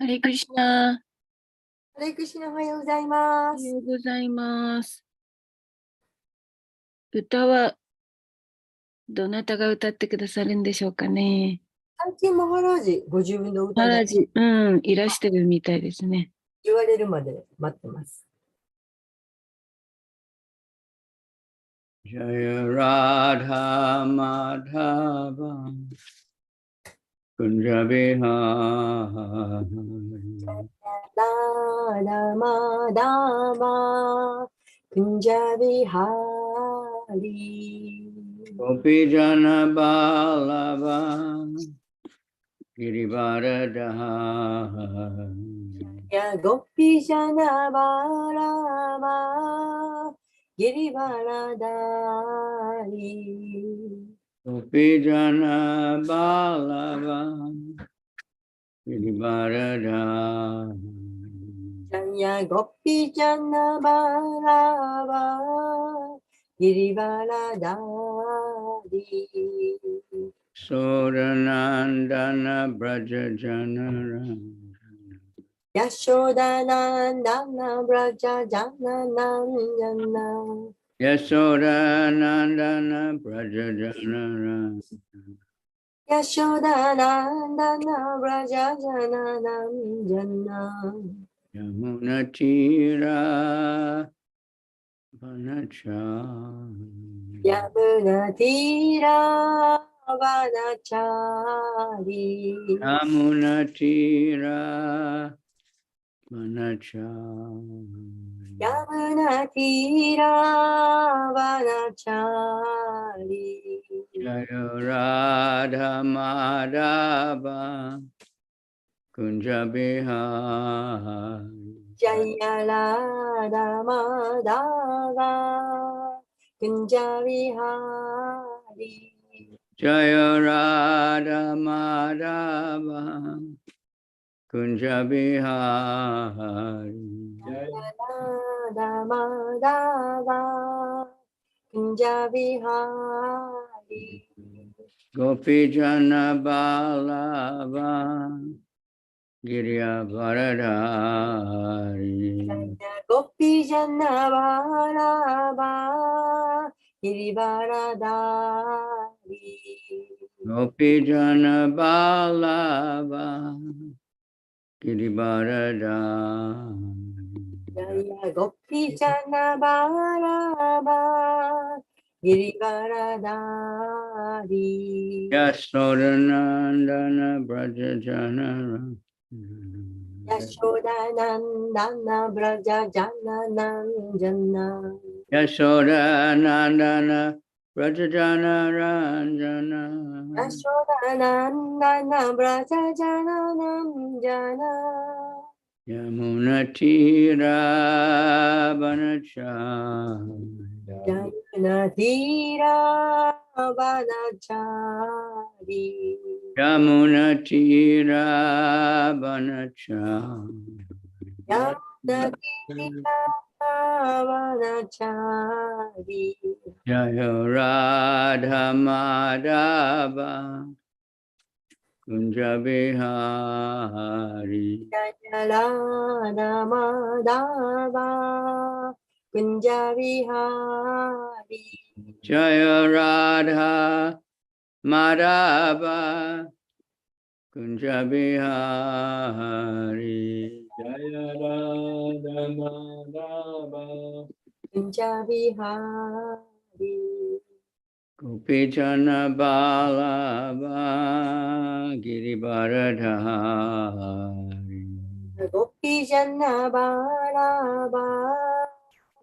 ハレクリシナ。ハレクリシナ、おはようございおます。はようございます。歌はどなたが歌ってくださるんでしょうかね。最近マハラージ、ご自分の歌がマラジ、いらしてるみたいですね。言われるまで待ってます。ジャヤラダマダバクンジャビハラダマダマクンジャビハリゴピジャナバラバギリバラダヤゴピジャナバラバギリバラダリゴピジャナバラバギリバラダジャヤゴピジャナバラバギリバラダリソラナンダナブラジャジャナラヤショダナンダナブラジャジャナナンジャナヤソラナンダナブラジャジャナラヤショダナンダナブラジャジャナナンジャナヤムナティラバナチャヤムナティラバナチャリヤムナティラバナチャヤムナティラバナチャリジャヨラダマダバクンジャビハジャヤラダマダバクンジャビハリジャヨラダマダバクンジャビハジャヤラダマダバクンジャビハリゴピジャナバラバギリアバラダリゴピジャナバラバギリバラダリゴピジャナバラバギリバラダジャヤゴピジャナバラバギリバラダリヤソダナンダナブラジャジャナラヤショダナンダナブラジャジャナナンジャナヤソダナンダナブラジャジャナランジャナヤショダナンダナブラジャジャナナンジャナヤムナティラバナチャヤムナティラバナチャリヤムナティラバナチャヤムナティラバナチャリジャヨラダマダバクンジャビハリヤラダマダバクンジャビハリジャヨラダマダバクンジャビハリジャヨラダマダバクンジャビハリゴピチャナバラバギリバラダリゴピジャナバラバ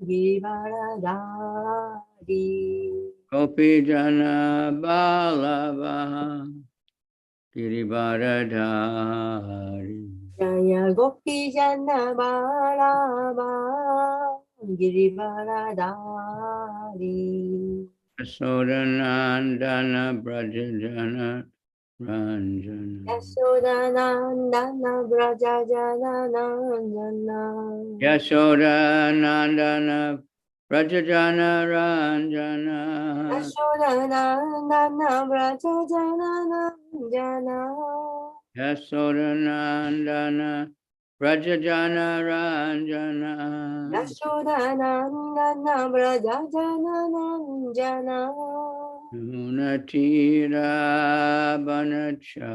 ギリバラダリゴピチャナバラバギリバラダリジャヤゴピジャナバラバギリバラダリソダナンダナブラジャジャナランジャナヤショダナンダナブラジャジャナナンジャナヤソダナンダナブラジャジャナランジャナヤショダナンダナブラジャジャナナンジャナ Yasodanandana Rajajana Ranjana Yashodanandana Brajajananandana Munatira Banacha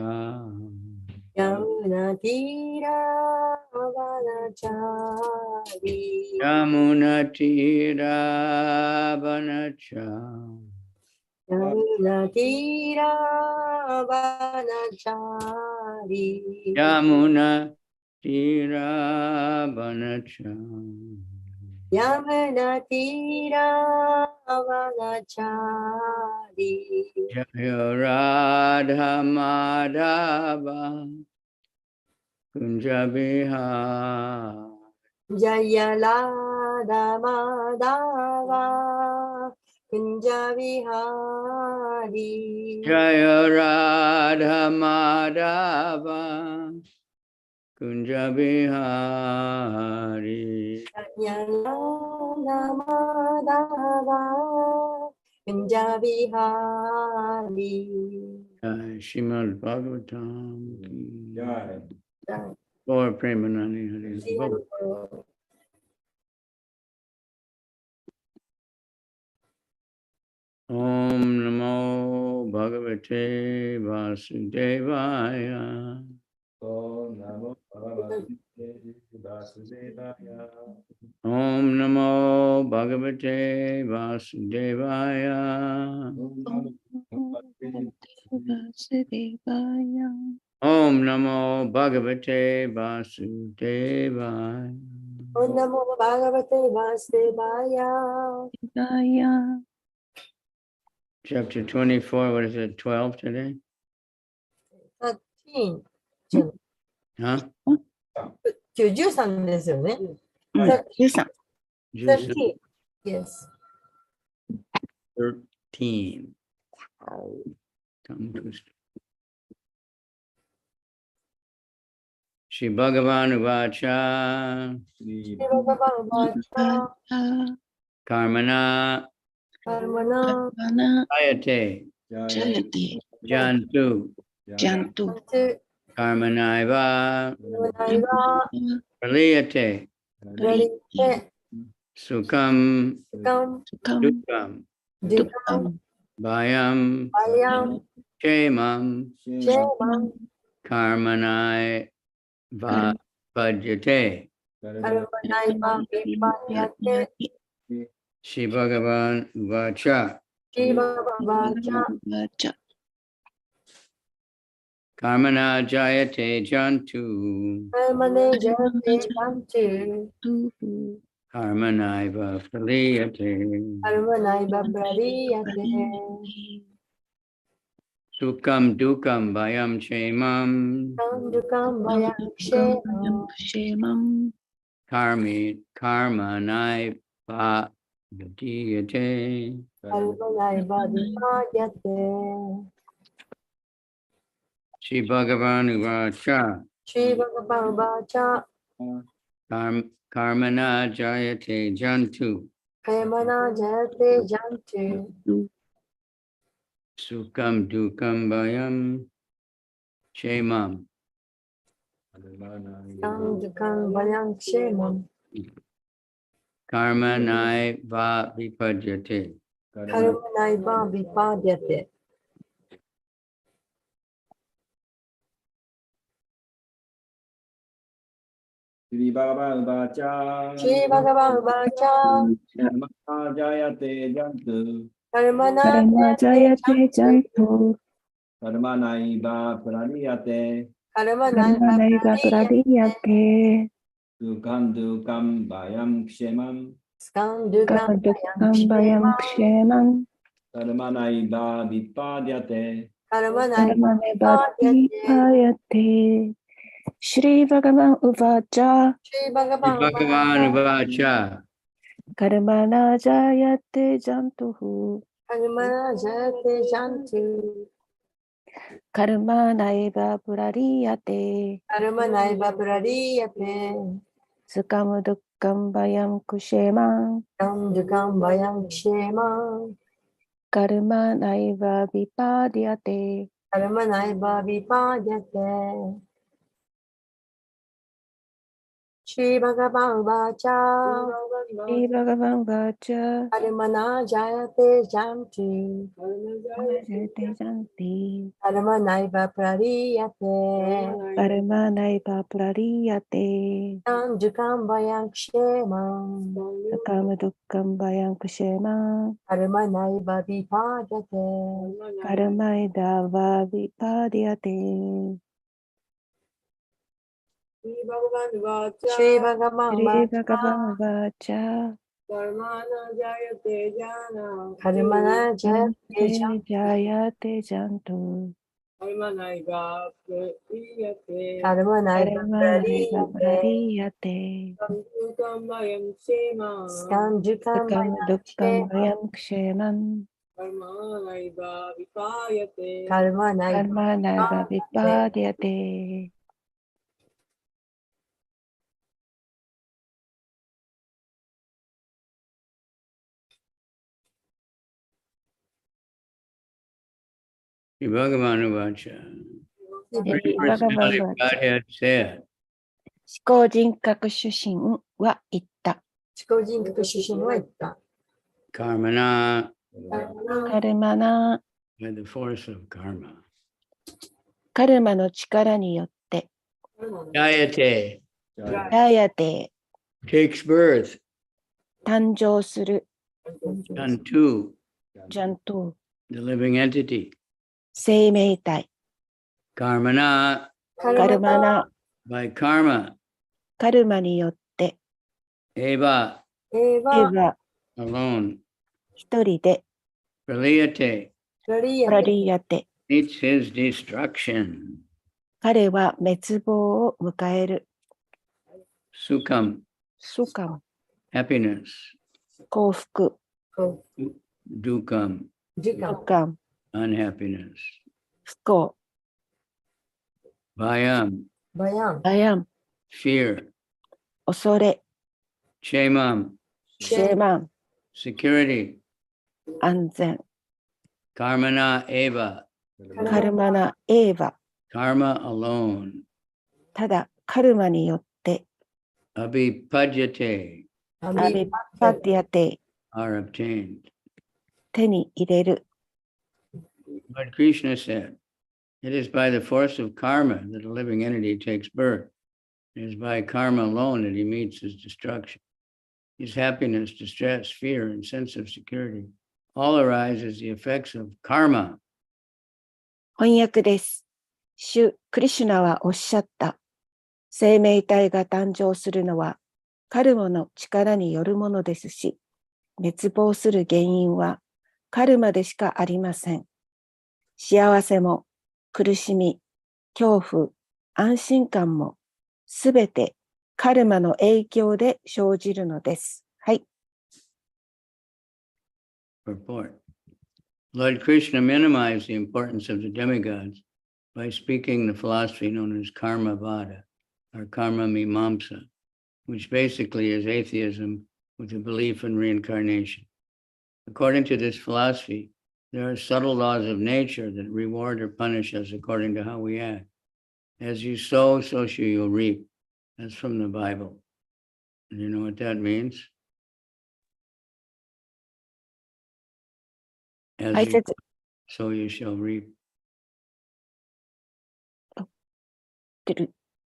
Yamunatira Vanachari Yamunatira Banacha Yamunatira Vanachari Yamuna Tira Banacha Yamunatira Vanachari Jaya Radha Madhava Kunja Bihar Jaya Radha Madhava Kunja Vihari Jaya Radha Madhava Kunja Bihari Jaya Radha Madhava Kunja Vihari Shrimad Bhagavatam ki Jai. Lord Premanandi Hari Bol. Om Namo Bhagavate Vasudevaya Om Namo Bhagavate Vasudevaya. Om Namo Bhagavate Vasudevaya Om Namo Vasudevaya. Om Namo Bhagavate Vasudevaya Om Namo Bhagavate Vasudevaya. Vasudevaya. Chapter 24, what is it, 12 today? 13 Huh? 13ですよね。13。 Just 13 Yes. 13. Tongue twister. Shri Bhagavan Uvacha Shri Bhagavata Karmana Karmana Karmana Ayate Jayate Jantu Jantu Karmanaiva Karmanaiva Praliyate Pralite Sukham Sukam Sukam Dukkham Dukam Bhayam Ayam Kshemam Shemam Karmanai Bhajate. Karmanaiva Vipanyate Shri Bhagavan Uvacha Shri Bhagavata Vacha Karmana Jayate Jantu Karmane Jate Jantu Tuhu Karmanaiva Praliyate Karmanaiva Praliyate Sukham Dukkham Bhayam Kshemam Dukam Vayam Shemam Kshemam Karmanai Bhajate. Karmanaiva Vipanyate Shri Bhagavan Uvacha Shri Bhagavata Karmana Jayate Jantu Karmana Jate Jantu Sukham Dukkham Bhayam Kshemam Dukam Vayam Shemam Karmanai Vipajate. Karmanaiva Vipadyate Shri Bhagavan Vacha Shri Bhagavata Karmana Jayate Jantu Karmana Karma Jate Jayate Jantu Karmanaiva Praliyate Karmanaiva Karmanaiva Praliyate Pradiyate Sukham Dukkham Bhayam Kshemam Skam Dukam Dukkam Bhayam Kshemam Karmanaiva Vipadyate Karmanaiva Karmanaiva Vipadyate Vipayate Shri Bhagavan Uvacha Shri Shri Bhagavan Bhagavata Uvacha Karmana Jayate Jantuhu Karmana Jate Jantu Karmanaiva Pradiyate Karmanaiva Praliyate Sukam Dukkam Bhayam Kshemam Skam Dukam Vayam Shemam Karmanaiva Vipadyate Karmanaiva vipadyate. Shri Bhagavan Vacha. Shri Bhagavan Vacha. Karmana Jayate Janti. Jayate Janti. Karmanaiva Prariyate. Paramanaiva Prariyate. Jukam Vayam Kshemam. Sukam Dukkam Bhayam Ksema. Karmanaiva vipadyate. Karmaidava Vipadyate. Shri Bhagavan Shri Vacha. Bhagavan Vacha. Karmana Jayate Jana. Karmana Jayate Jana. Jayate Jantu. Karmanaiva Prariyate. Paramanaiva Prariyate. Sukam Vayam Kshemam. Sukam Sukam Vayam Dukkam Kshemam. Bhayam Kshemam. Karmanaiva Vipayate. Karmanaiva Vipadyate. Bhagavan Vacha. Shri Personality Bhagavan Vacha. Godhead said, 思考人格主神は言った。思考人格出身は言った。 Karmana, カルマナ、 by the force of karma. カルマの力によって、 Jayate, ダヤテ takes birth. 誕生する、 Jantu, ジャント the living entity. 生命体。 Karmana, カルマナ、 by karma. カルマによって、 Eva, エエヴァ、ヴァ alone. 一人で、 Praliyate, ラリア、プラリヤテ、 meets his destruction. 彼は滅亡を迎える。 Sukham, スカム、 happiness. 幸福、 Dukam, 時間、ドカム、 unhappiness. 不幸、 Bhayam, バヤン、バヤン、 fear. 恐れ、 Kshemam, シェーマン、 security. 安全。 Karmana eva, カルマナ、エーヴァ、 karma alone. ただカルマによって、 Abhipadyate アアビビパティアテ、 are obtained. 手に入れる。 Lord Krishna said, it is by the force of karma that a living entity takes birth. It is by karma alone that he meets his destruction. His happiness, distress, fear, and sense of security all arise as the effects of karma. 翻訳です。主クリシュナはおっしゃった。生命体が誕生するのはカルマの力によるものですし、滅亡する原因はカルマでしかありません。幸せも苦しみ、恐怖、安心感もすべてカルマの影響で生じるのです。はい。Purport. Lord Krishna minimized the importance of the demigods by speaking the philosophy known as karma vada, or karma mimamsa, which basically is atheism with a belief in reincarnation. According to this philosophy, there are subtle laws of nature that reward or punish us according to how we act. As you sow, so shall you reap. That's from the Bible. Do you know what that means? As 解 you 説。 sow, you shall reap.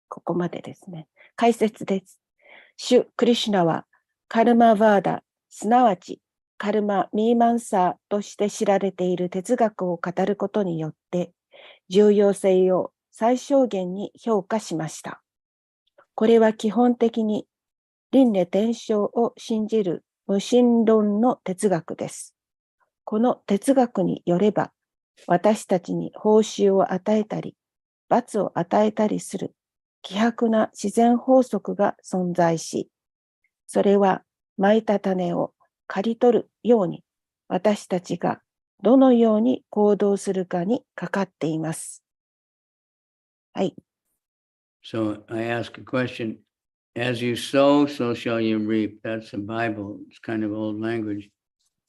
ここまでですね。解説です。主クリシュナはカルマワーダ、すなわちカルマミーマンサーとして知られている哲学を語ることによって重要性を最小限に評価しました。これは基本的に輪廻転生を信じる無神論の哲学です。この哲学によれば、私たちに報酬を与えたり、罰を与えたりする希薄な自然法則が存在し、それは蒔いた種を刈り取るように、私たちがどのように行動するかにかかっています。はい。So I ask a question. As you sow, so shall you reap. That's the Bible. It's kind of old language.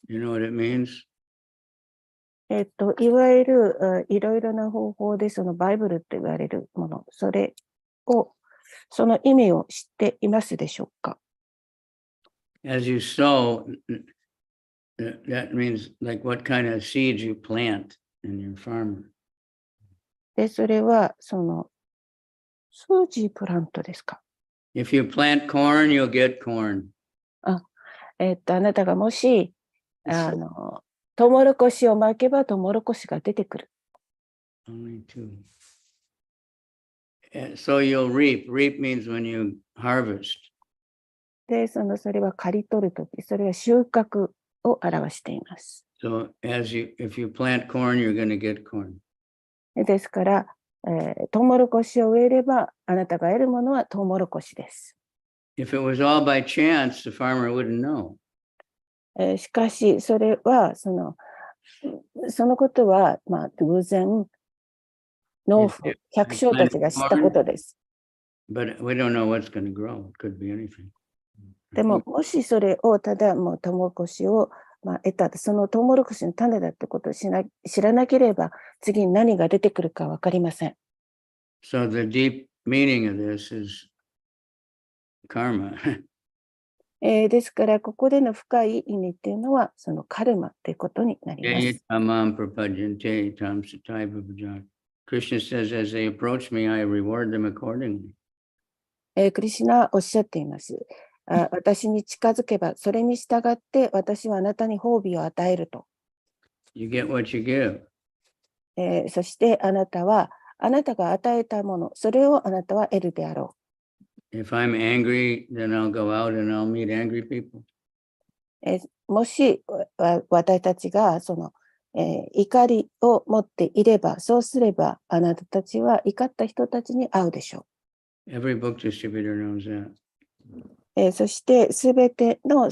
You know what it means? いわゆるいろいろな方法でそのバイブルと言われるもの、その意味を知っていますでしょうか？ As you sow, that means like what kind of seeds you plant in your farm. で、それはそのスージープラントですか？ If you plant corn, you'll get corn. あなたがもしトウモロコシをまけばトウモロコシが出てくる。Only two. So you'll reap. Reap means when you harvest. で、それは刈り取るとき、それは収穫を表しています。So if you plant corn, you're going to get corn. ですから、トウモロコシを植えれば、あなたが得るものはトウモロコシです。If it was all by chance, the farmer wouldn't know. しかし、それは、そのことは、偶然、農夫、百姓たちが知ったことです。But we don't know what's going to grow. It could be anything. でも、もしそれをただもうトウモロコシを得た、そのトウモロコシの種だってことを知らなければ、次に何が出てくるか分かりません。So the deep meaning of this is karma. ですから、ここでの深い意味っていうのは、そのカルマっていうことになります。Krishna says, as they approach me, I reward them accordingly. クリシュナはおっしゃっています。私に近づけば、それに従って私はあなたに褒美を与えると。You get what you give. そしてあなたは、あなたが与えたもの、それをあなたは得るであろう。If I'm angry, then I'll go out and I'll meet angry people. もし私たちが怒りを持っていれば、そうすればあなたたちは怒った人たちに会うでしょう。Every book distributor knows that. そしてすべての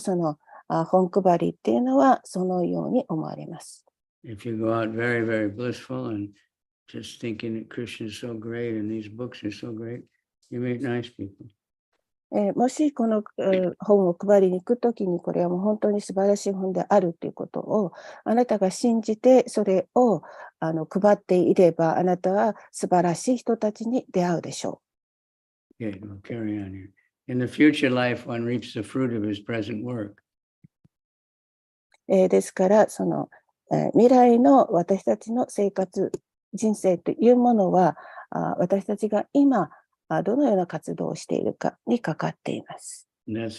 本配りっていうのはそのように思われます。If you go out very, very blissful and just thinking that Krishna is so great and these books are so great, you meet nice people. もしこの本を配りに行くときにこれはもう本当に素晴らしい本であるということをあなたが信じてそれを配っていればあなたは素晴らしい人たちに出会うでしょう。Okay, we'll carry on here. In the future life, one reaps the fruit of his present work. ですから未来の私たちの生活、人生というものは私たちが今どのような活動をしているかにかかっています。で、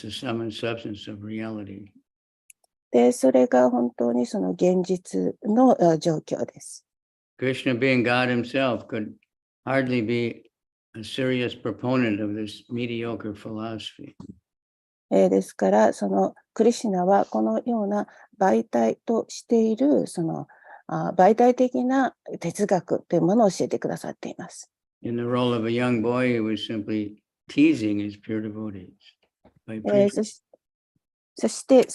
それが本当にその現実の状況です。Krishna being God himself could hardly be a serious proponent of this mediocre philosophy. ですから、クリシュナはこのような媒体としている媒体的な哲学というものを教えてくださっています。In the role of a young boy, he was simply teasing his pure devotees. そして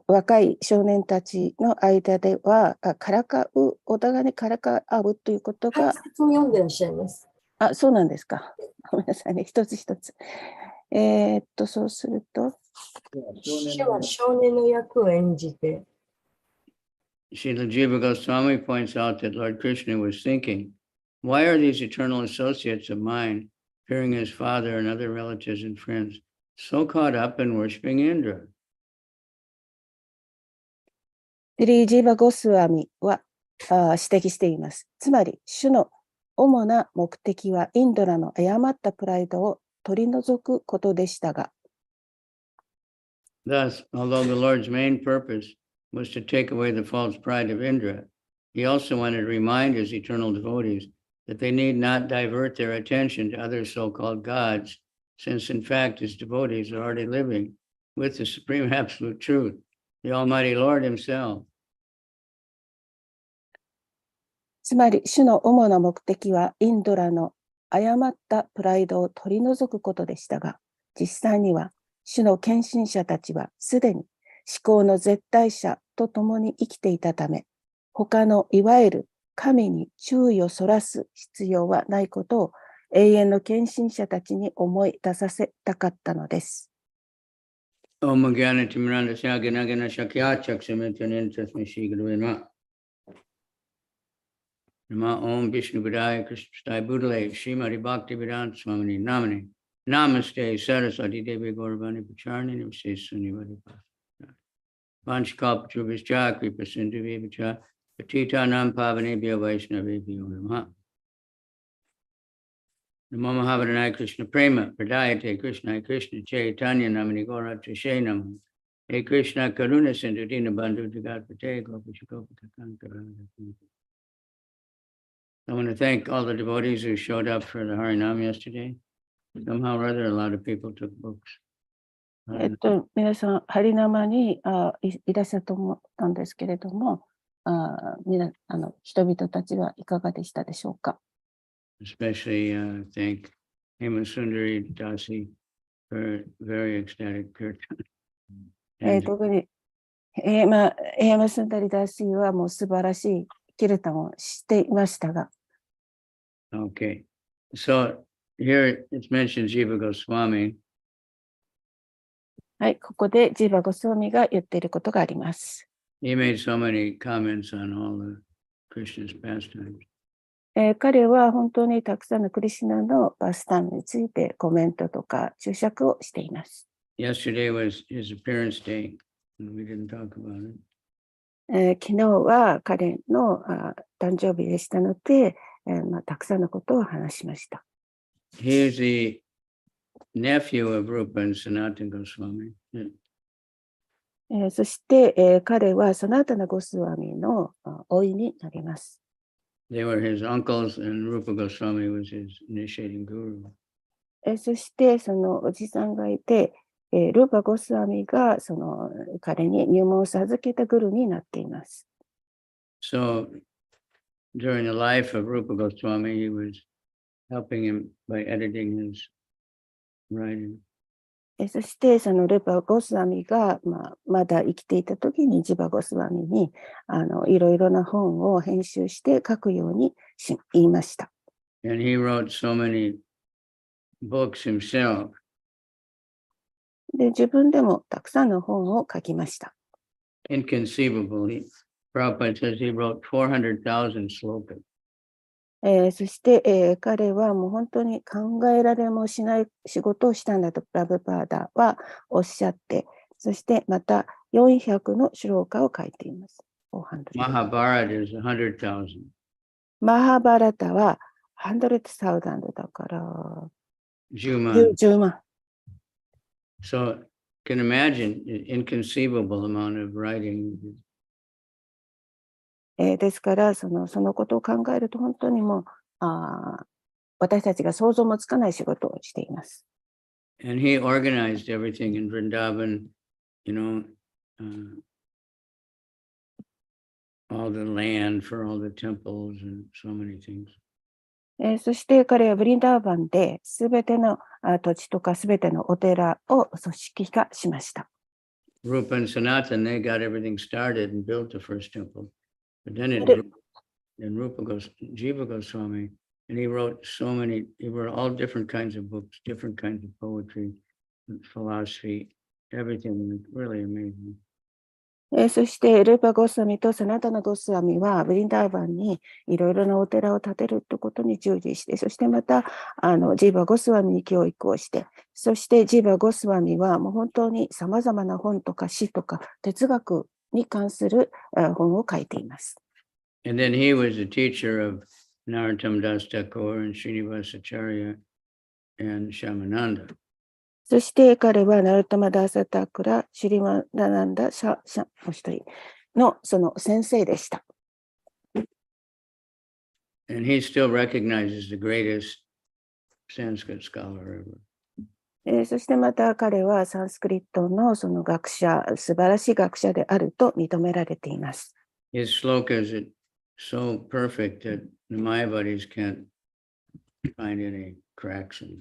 若い少年たちの間ではお互いにからかうということが。解説を読んでいらっしゃいます。そうなんですか。ごめんなさいね、一つ一つ。そうすると。主は少年の役を演じて。Srila Jiva Goswami points out that Lord Krishna was thinking, why are these eternal associates of mine, hearing his father and other relatives and friends, so caught up in worshipping Indra? シリー・ジーバ・ゴスワミは指摘しています。つまり、主の主な目的はインドラの誤ったプライドを取り除くことでしたが。Thus, although the Lord's main purpose was to take away the false pride of Indra, he also wanted to remind his eternal devotees that they need not divert their attention to other so-called gods, since in fact his devotees are already living with the supreme absolute truth, the Almighty Lord himself. つまり、主の主な目的はインドラの誤ったプライドを取り除くことでしたが、実際には主の献身者たちはすでに思考の絶対者と共に生きていたため、他のいわゆる神に注意をそらす必要はないことを永遠の献身者たちに思い出させたかったのです。Om Gyana Timranda Syagana Gana Shakya Chaksamitanin Tasmi Shigurvima. Nama Om Vishnu Vidaya Krishna Stai Budale Shrimati Bhakti Vedanta Swamini Namani. Namaste Saraswati Devi Gauravani Pacharni Namaste Sunivadi Pasa. Vanchkalpa Trubhischa Kripa Sindhuvi Vicha Patita Nam Pavanebhya Vaishnavebhyo Namaha. Namo Mahavadana Krishna Prema Pradayate Krishna Krishna Chaitanya Namani Gaura Tashe Namah. Hey Krishna Karuna Sindhu Dina Bandhu Jagatpate Gopishakopata Kankara. I want to thank all the devotees who showed up for the Harinam yesterday. Somehow or other, a lot of people took books. 皆さん、ハリナマにいらっしゃったと思ったんですけれども、人々たちはいかがでしたでしょうか。Especially thank Hemasundari Dasi for very ecstatic kirtan. 特に、エーマスンダリダーシーはもう素晴らしいキルタンをしていましたが。Okay. So here it mentions Jiva Goswami. はい、ここでジーバ・ゴスワミが言っていることがあります。He made so many comments on all the Krishna's pastimes. 彼は本当にたくさんのクリシュナのパスタイムについてコメントとか注釈をしています。Yesterday was his appearance day, and we didn't talk about it. 昨日は彼の誕生日でしたので、たくさんのことを話しました。He is the nephew of Rupa and Sanatana Goswami. そして、彼はサナタナ・ゴスワミの甥になります。They were his uncles, and Rupa Goswami was his initiating guru. そしてそのおじさんがいて、ルーパ・ゴスワミがその彼に入門を授けたグルになっています。So during the life of Rupa Goswami, he was helping him by editing his writing. そしてそのルーパ・ゴスワミが、まだ生きていた時にジバ・ゴスワミにいろいろな本を編集して書くように言いました。And he wrote so many books himself. で、自分でもたくさんの本を書きました。Inconceivable. Prabhupada says he wrote 400,000 slokas. そして、彼はもう本当に考えられもしない仕事をしたんだとプラブパーダはおっしゃって、そしてまた400のシュローカを書いています。Mahabharata is 100,000. マハバラタは100,000だから10万. 万。So can imagine an inconceivable amount of writing. ですからそのことを考えると本当にもう私たちが想像もつかない仕事をしています。And he organized everything in Vrindavan, all the land for all the temples and so many things. そして彼はブリンダーバンで全ての土地とか全てのお寺を組織化しました。Rupa and Sanatana, they got everything started and built the first temple. But then Jiva Goswami, and he wrote all different kinds of books, different kinds of poetry, philosophy, everything, really amazing. そしてルーパ・ゴスワミとサナタナ・ゴスワミはブリンダーバンにいろいろなお寺を建てるということに従事して、そしてまたジーバ・ゴスワミに教育をして、そしてジーバ・ゴスワミはもう本当にさまざまな本とか詩とか哲学に関する本を書いています。And then he was the teacher of Narottam Das Thakur and Srinivasacharya and Shamananda. そして彼はナルタマ・ダーサタクラ、シュリマダナンダ・シャもう一人のその先生でした。And he still recognizes the greatest Sanskrit scholar ever. そしてまた彼はサンスクリットのその学者、素晴らしい学者であると認められています。His slokas are so perfect that the Mayavadis can't find any cracks in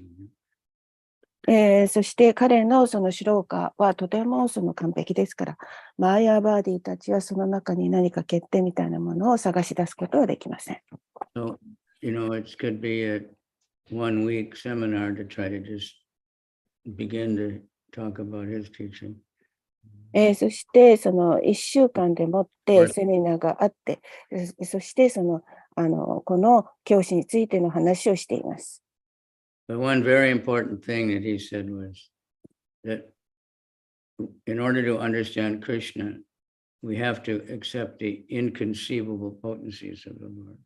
them. そして彼のそのシュローカはとてもその完璧ですから、マーヤーバーディたちはその中に何か欠点みたいなものを探し出すことはできません。So, it could be a 1-week seminar to try to just begin to talk about his teaching. そしてその1週間でもってセミナーがあって、そしてこの教師についての話をしています。But one very important thing that he said was that in order to understand Krishna, we have to accept the inconceivable potencies of the Lord.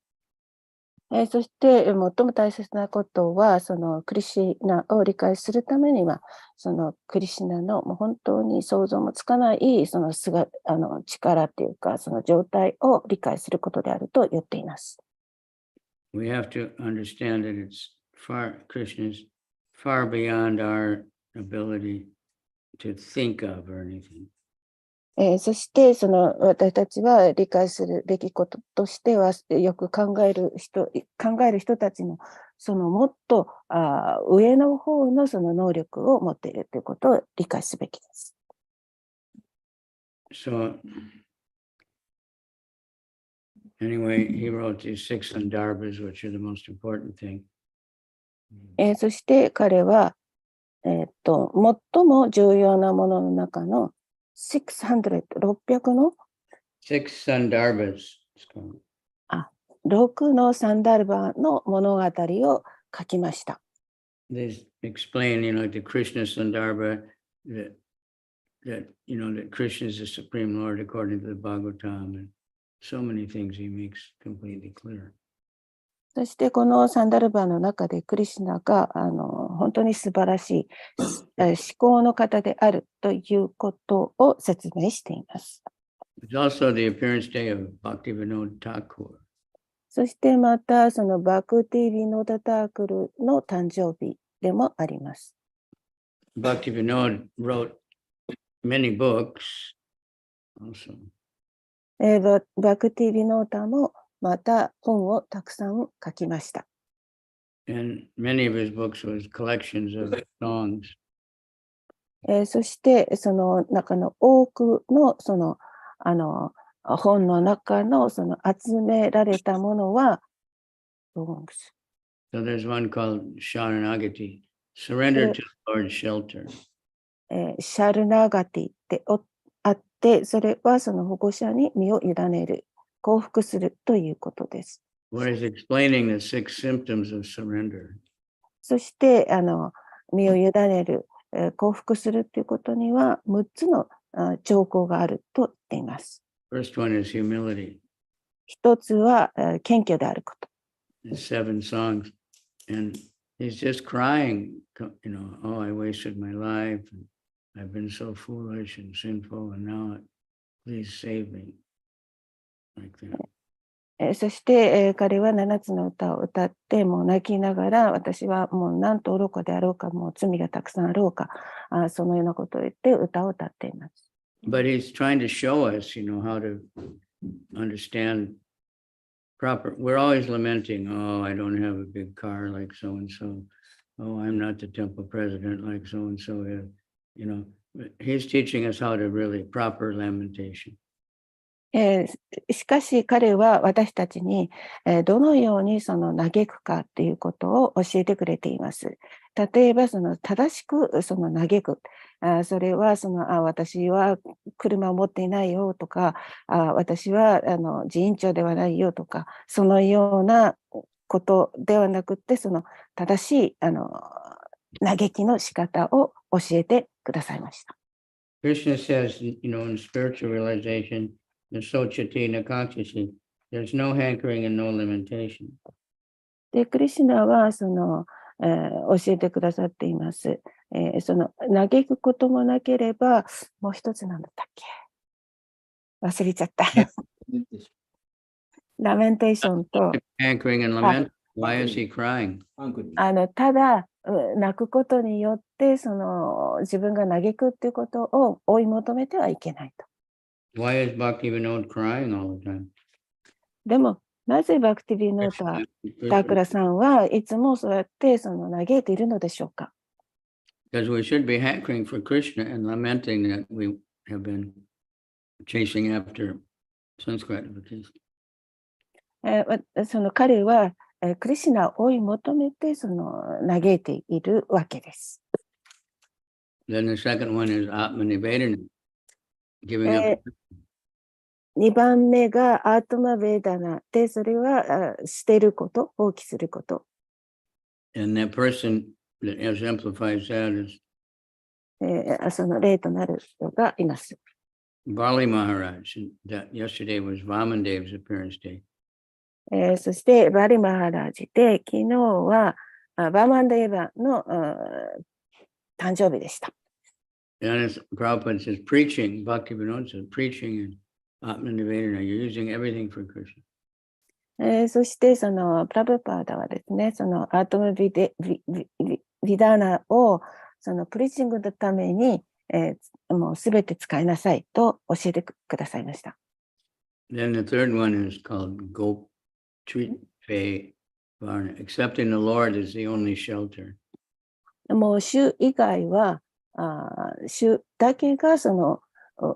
そして最も大切なことは、そのクリシナを理解するためには、そのクリシナのもう本当に想像もつかないその力っていうか、その状態を理解することであると言っています。We have to understand that Krishna is far beyond our ability to think of or anything. そしてその私たちは理解するべきこととしては、よく考える人たちのそのもっと上の方のその能力を持っているということを理解すべきです。So anyway, he wrote these 6 sandarbhas, which are the most important thing. そして彼は、最も重要なものの中の600の6 sandarbhas. 6のサンダルバの物語を書きました。They explain, the Krishna Sandarbha, that that Krishna is the Supreme Lord according to the Bhagavatam, and so many things he makes completely clear. そしてこのサンダルバの中でクリシュナが本当に素晴らしい思考の方であるということを説明しています。It's also the appearance day of Bhaktivinoda Thakur. そしてまたそのバクティ・ヴィノダ・タークルの誕生日でもあります。Bhaktivinoda wrote many books also. バクティ・ヴィノータもまた本をたくさん書きました。And many of his books was collections of songs. そしてその中の多くのその本の中のその集められたものは So there's one called Sharanagati, Surrender to the Lord's Shelter. シャルナガティってあって、それはその保護者に身を委ねる、降伏するということです。Where he's explaining the 6 symptoms of surrender. そして身を委ねる、降伏するということには6つの兆候があると言っています。First one is humility. 一つは謙虚であること。7 songs, and he's just crying, oh, I wasted my life, and I've been so foolish and sinful, and now please save me. Like that. そして、彼は7つの歌を歌って、もう泣きながら、私はもうなんと愚かであろうか、もう罪がたくさんあろうか、そのようなことを言って歌を歌っています。But he's trying to show us, how to understand proper. We're always lamenting, oh, I don't have a big car like so-and-so. Oh, I'm not the temple president like so-and-so is. He's teaching us how to really proper lamentation. しかし彼は私たちに、どのようにその嘆くかということを教えてくれています。例えばその正しくその嘆く、それは私は車を持っていないよとか、私は寺院長ではないよとか、そのようなことではなくて、その正しい嘆きの仕方を教えてくださいました。Krishna says, in spiritual realization, the Sochati Nakakshi, there's no hankering and no lamentation. で、クリシュナは教えてくださっています。その嘆くこともなければ、もう一つなんだったっけ？忘れちゃった。ラメンテーションと。Hankering and lament. Why is he crying? ただ泣くことによって自分が嘆くっていうことを追い求めてはいけないと。Why is Bhaktivinoda crying all the time? でもなぜバクティビノータタクラさんはいつもそうやって嘆いているのでしょうか？ Because we should be hankering for Krishna and lamenting that we have been chasing after sense gratification. 彼はクリシュナを追い求めて嘆いているわけです。Then the second one is Atmanivedana. giving up. 2番目がアートマベーダナで、それは捨てること、放棄すること。And that person that exemplifies that is その例となる人がいます。Bali Maharaj. And that yesterday was Vamandev's appearance day. そしてバリマハラジで、昨日はバーマンデーバの誕生日でした。And as Prabhupada says, preaching, Bhaktivinoda says, preaching and Atma Nivedana, you're using everything for Krishna. そしてそのプラブパーダはですね、そのアートムビダーナをそのプリーチングのために、もうすべて使いなさいと教えてくださいました。Then the third one is called Gop Treat Fe Varna. Accepting the Lord is the only shelter. もう主以外は、主だけがその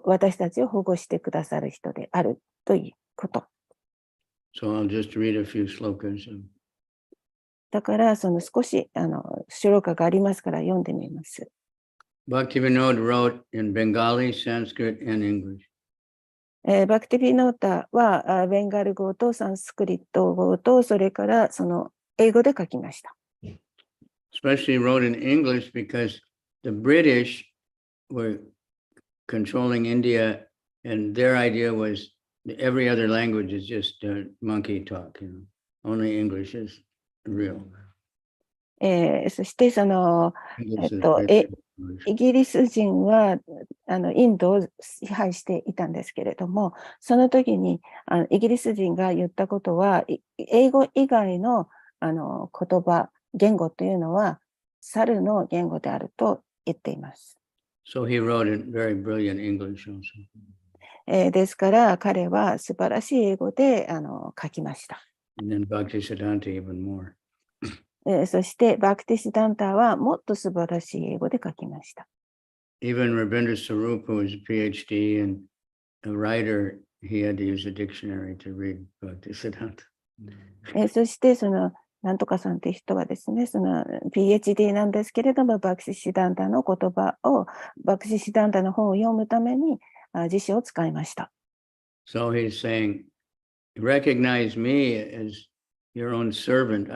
私たちを保護してくださる人であるということ。So I'll just read a few slokas. だからその少しシュローカがありますから読んでみます。Bhaktivinoda wrote in Bengali, Sanskrit, and English. バクティビノータはベンガル語とサンスクリット語とそれからその英語で書きました。Especially wrote in English because the British were controlling India and their idea was that every other language is just monkey talk, you know. Only English is real. そしてその、English is real. イギリス人はインドを支配していたんですけれども、その時にイギリス人が言ったことは、英語以外の言葉、言語というのは猿の言語であると言っています。So he wrote in very brilliant English also. ですから彼は素晴らしい英語で書きました。And then Bhaktisiddhanta even more. そしてバクティシダンタはもっと素晴らしい英語で書きました。Even Rabindra Sarup, who was a PhD and a writer, he had to use a dictionary to read Bhaktisiddhanta. そしてそのなんとかさんという人はですね、その PhD なんですけれども、バクティシダンタの言葉を、バクティシダンタの本を読むために辞書を使いました。So he's saying, recognize me as your own servant.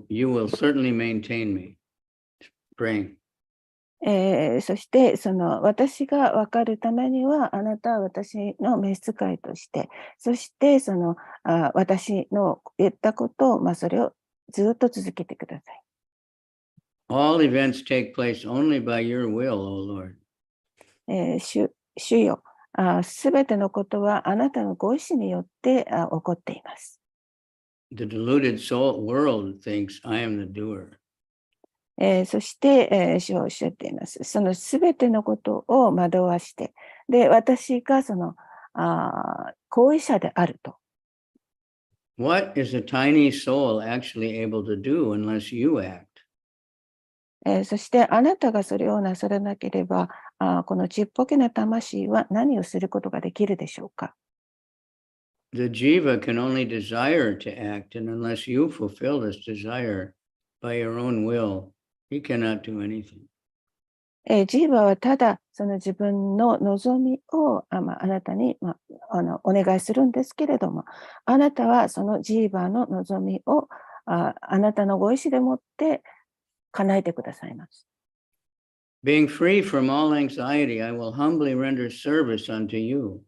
You will certainly maintain me. Praying. そしてその私が分かるためにはあなたは私の召使いとして、そしてその私の言ったことを、それをずっと続けてください。All events take place only by your will, O Lord. 主よ、すべてのことはあなたのご意志によって起こっています。The deluded world thinks I am the doer. そして、主はおっしゃっています。そのすべてのことを惑わして、で、私がその行為者であると。What is a tiny soul actually able to do unless you act? そしてあなたがそれをなさらなければ、このちっぽけな魂は何をすることができるでしょうか。The jiva can only desire to act, and unless you fulfill this desire by your own will, he cannot do anything. ジーバはただその自分の望みをあなたに、お願いするんですけれども、あなたはそのジーバの望みをあなたのご意志でもって叶えてくださいます。Being free from all anxiety, I will humbly render service unto you.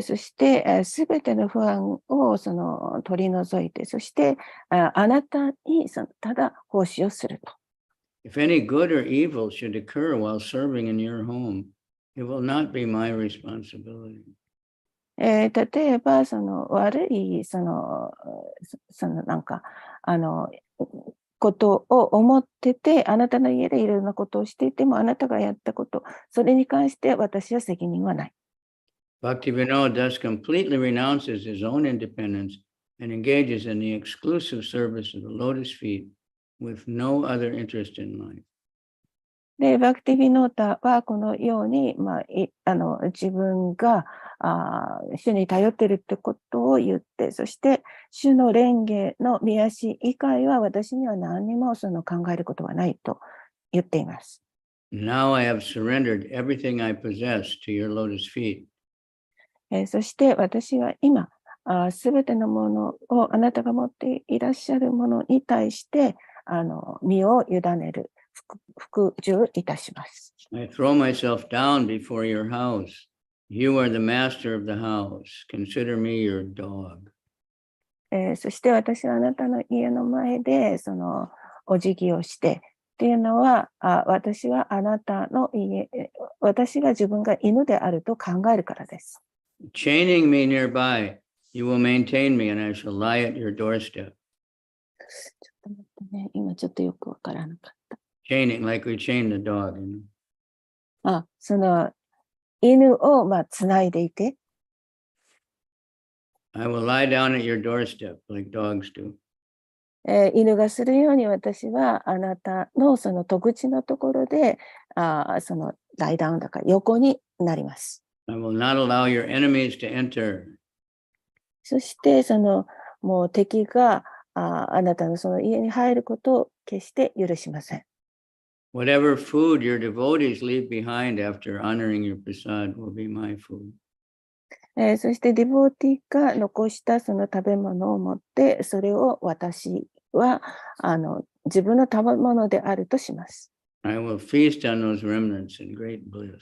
そして、すべての不安をその取り除いて、そしてあなたにただ奉仕をすると。If any good or evil should occur while serving in your home, it will not be my responsibility. 例えばその悪いそのなんかことを思ってて、あなたの家でいろんなことをしていても、あなたがやったこと、それに関して私は責任はない。Bhaktivinoda thus completely renounces his own independence and engages in the exclusive service of the lotus feet with no other interest in life. で、バクティビノータはこのように、自分が主に頼っているってことを言って、そして主の蓮華の御足以外は私には何にもその考えることはないと言っています。Now I have surrendered everything I possess to your lotus feet. そして私は今、すべてのものをあなたが持っていらっしゃるものに対して、身を委ねる、服従いたします。I throw myself down before your house. You are the master of the house. Consider me your dog. そして私はあなたの家の前でお辞儀をしてっていうのは、私はあなたの家、私が自分が犬であると考えるからです。Chaining me nearby, you will maintain me and I shall lie at your doorstep. ちょっと待ってね、今ちょっとよくわからなかった。Chaining, like we chain the dog. You know? 犬をつないでいて、I will lie down at your doorstep like dogs do. 犬がするように私はあなたのその戸口のところで、ライダウンだから横になります。I will not allow your enemies to enter. そしてもう敵があなたのその家に入ることを決して許しません。Whatever food your devotees leave behind after honoring your prasad will be my food. そしてディボーティが残したその食べ物を持って、それを私は自分の食べ物であるとします。I will feast on those remnants in great bliss.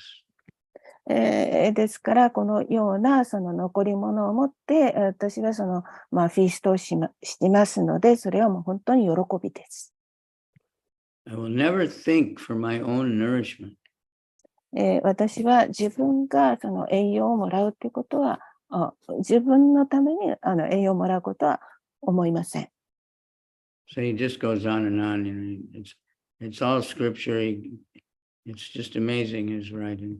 ですから、このようなその残り物を持って、私はフィーストをしますので、それはもう本当に喜びです。I will never think for my own nourishment. 私は自分がその栄養をもらうということは、自分のために栄養をもらうことは思いません。So he just goes on and on. You know, it's all scripture. It's just amazing his writing.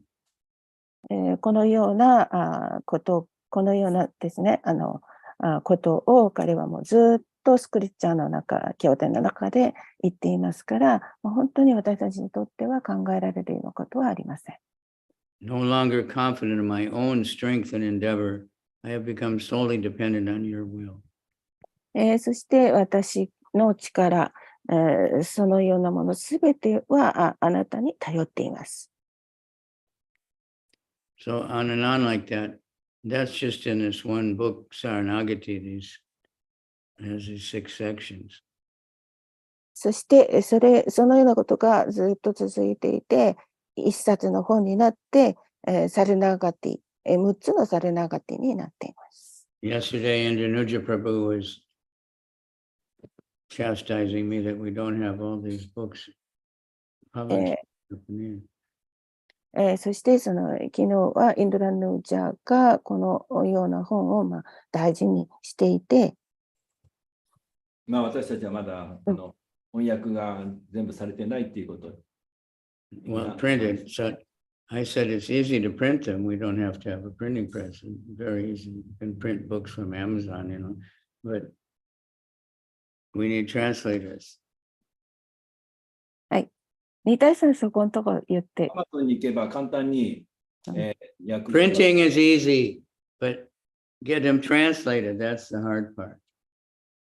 このようなことですね、ことを彼はもうずっとスクリプチャーの中、経典の中で言っていますから、本当に私たちにとっては考えられるようなことはありません。No longer confident in my own strength and endeavor, I have become solely dependent on your will. そして私の力、そのようなものすべてはあなたに頼っています。So on and on like that. That's just in this one book, Saranagati. Has these 6 sections. そしてそのようなことがずっと続いていて、一冊の本になって、サルナガティ、6つのサルナガティになっています。Yesterday, Indranuja Prabhu was chastising me that we don't have all these books published. そして昨日はインドラヌージャーがこのような本を大事にしていて、私たちはまだ翻訳が全部されてないっていうこと。Well, printed. So I said it's easy to print them. We don't have to have a printing press. It's very easy. You can print books from Amazon, you know, but we need translators. はい。二体さんそこのところ言って。アマゾンに行けば簡単に、訳 Printing is easy, but get them translated. That's the hard part.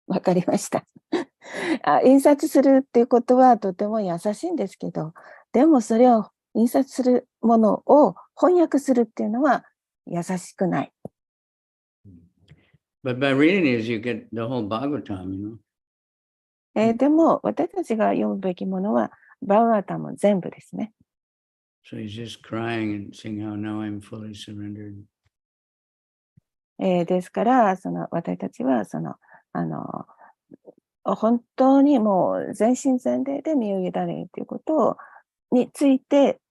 わかりました。印刷するっていうことはとても優しいんですけど、でもそれを印刷するものを翻訳するっていうのは優しくない。But by reading these, you get the whole Bhagavatam, you know. でも私たちが読むべきものはバーガータも全部ですね。So he's just crying and saying how now I'm fully surrendered. ですから私たちは本当にもう全身全霊で身を委ねるということについて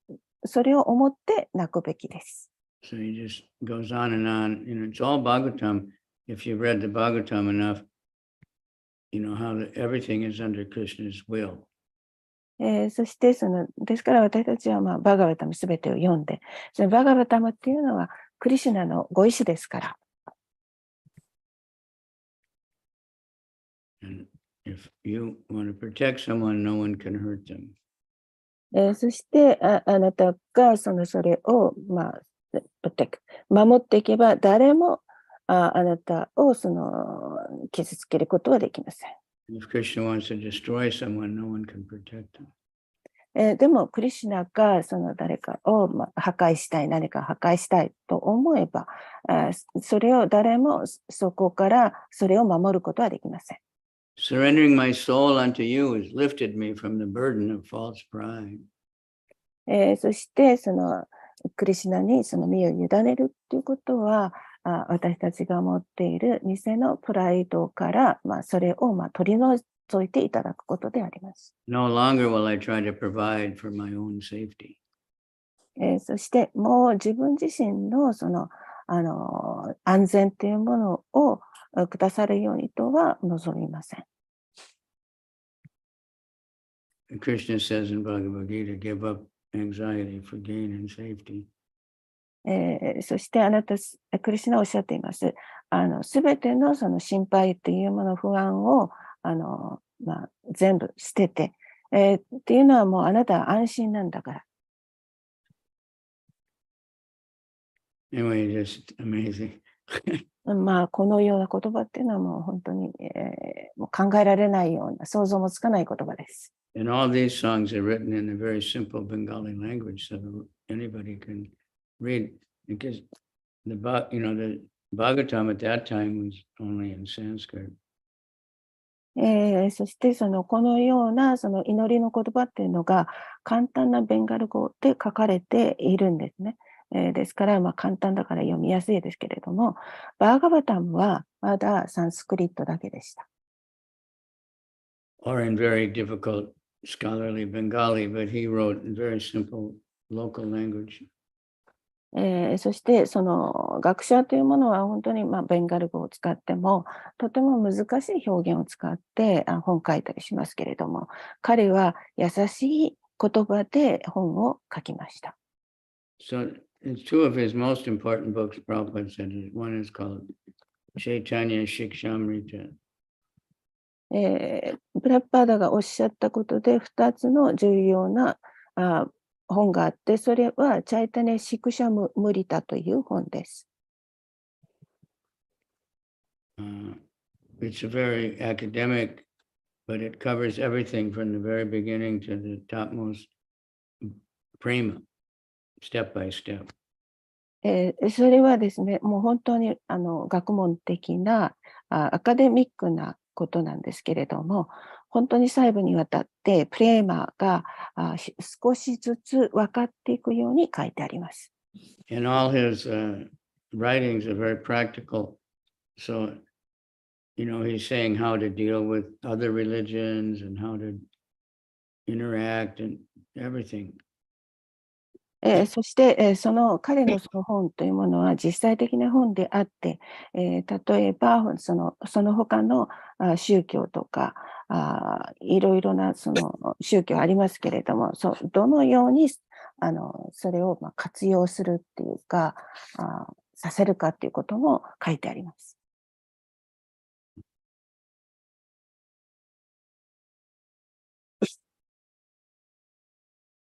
それを思って泣くべきです。So he just goes on and on. You know, it's all Bhagavatam. If you've read the Bhagavatam enough, you know how everything is under Krishna's will. そしてですから私たちはバガバタムすべてを読んで、そのバガバタムっていうのはクリシュナのご意志ですから。And if you want to protect someone, no one can hurt them. そしてあなたがそれを守っていけば誰もあなたを傷つけることはできません。If Krishna wants to destroy someone, no one can protect them. でも、クリシュナがその誰かを破壊したい、何か破壊したいと思えば、それを誰もそこからそれを守ることはできません。Surrendering my soul unto you has lifted me from the burden of false pride. そして、そのクリシュナにその身を委ねるということは、私たちが持っている偽のプライドから、それを取り除いていただくことであります。No longer will I try to provide for my own safety. そして、もう自分自身のその安全というものをくださるようにとは望みません。Krishna says in Bhagavad Gita, give up anxiety for gain and safety. そしてクリシュナはおっしゃっています。すべてのその心配というもの、不安を全部捨てて、っていうのはもうあなたは安心なんだから。Anyway, just amazing. このような言葉っていうのはもう本当に、もう考えられないような、想像もつかない言葉です。And all these songs are written in a very simple Bengali language, so anybody can read. Because the Bhagavatam at that time was only in Sanskrit. そしてこのようなその祈りの言葉っていうのが簡単なベンガル語で書かれているんですね。ですから簡単だから読みやすいですけれども、バーガバタムはまだサンスクリットだけでした。Or in very difficult scholarly Bengali, but he wrote in very simple local language. そしてその学者というものは本当にベンガル語を使ってもとても難しい表現を使って本を書いたりしますけれども、彼は優しい言葉で本を書きました。So it's two of his most important books, Prabhupada said. One is called Chaitanya Shikshamrita. プラッパーダがおっしゃったことで2つの重要な本があって、それはチャイタネ・シクシャム・ムリタという本です。It's a very academic, but it covers everything from the very beginning to the topmost prema, step by step. それはですね、もう本当に学問的なアカデミックなことなんですけれども、本当に細部にわたってプレーマーが少しずつ分かっていくように書いてあります。And all his writings are very practical. So, he's saying how to deal with other religions and how to interact and everything. そして、その彼のその本というものは実際的な本であって、例えばその他の宗教とかいろいろなその宗教ありますけれども、どのようにそれを活用するっていうかさせるかっていうことも書いてあります。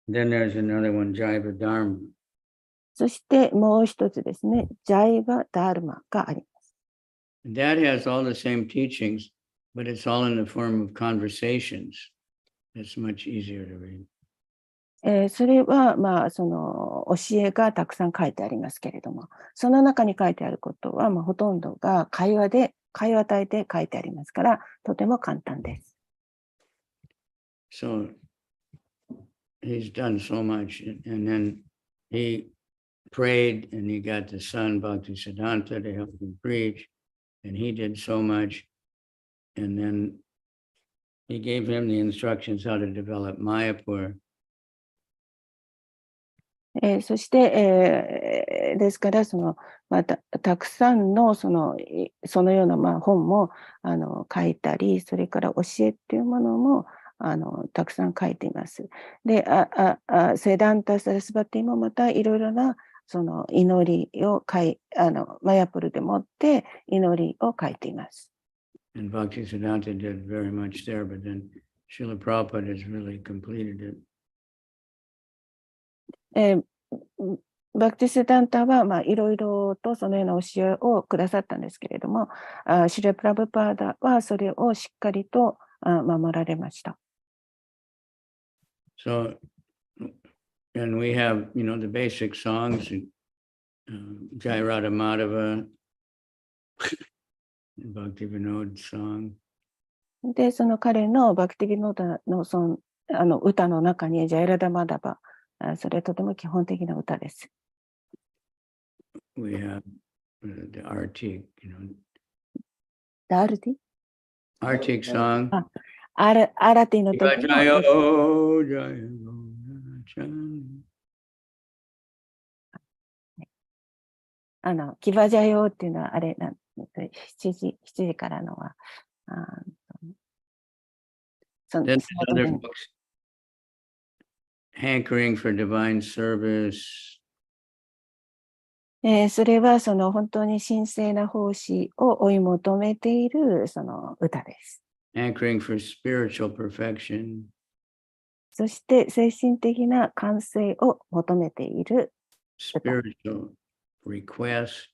Then there's another one, Jaiva Dharma. そしてもう一つですね、ジャイバ・ダールマがあります。That has all the same teachings, but it's all in the form of conversations. It's much easier to read. それはその教えがたくさん書いてありますけれども、その中に書いてあることはほとんどが会話体で書いてありますから、とても簡単です。So he's done so much, and then he prayed and he got the son Bhaktisiddhanta to help him preach, and he did so much, and then he gave him the instructions how to develop Mayapur. そして、ですからたくさんのそのような本も書いたり、それから教えっていうものもたくさん書いています。で、セダンタ・サラスバティもまたいろいろなその祈りをマヤプルでもって祈りを書いています。And Bhaktisiddhanta did very much there, but then Srila Prabhupada has really completed it. バクティスダンタはいろいろとそのような教えをくださったんですけれども、シュレプラブパーダはそれをしっかりと守られました。So And we have, the basic songs, Jai Radha Madhava, Bhakti Vinod song. で、その彼のバクティビノーダの歌の中にジャイラダマダバ、それとても基本的な歌です。We have the Arctic,ダールティ Arctic song. アラティの時 Jayo, の Jayo. キバジャヨっていうのはあれ7時からのは、その Then その other 時に books, Hankering for Divine Service. それはその本当に神聖な奉仕を追い求めているその歌です。Hankering for Spiritual Perfection. そして精神的な完成を求めている。Spiritual Request.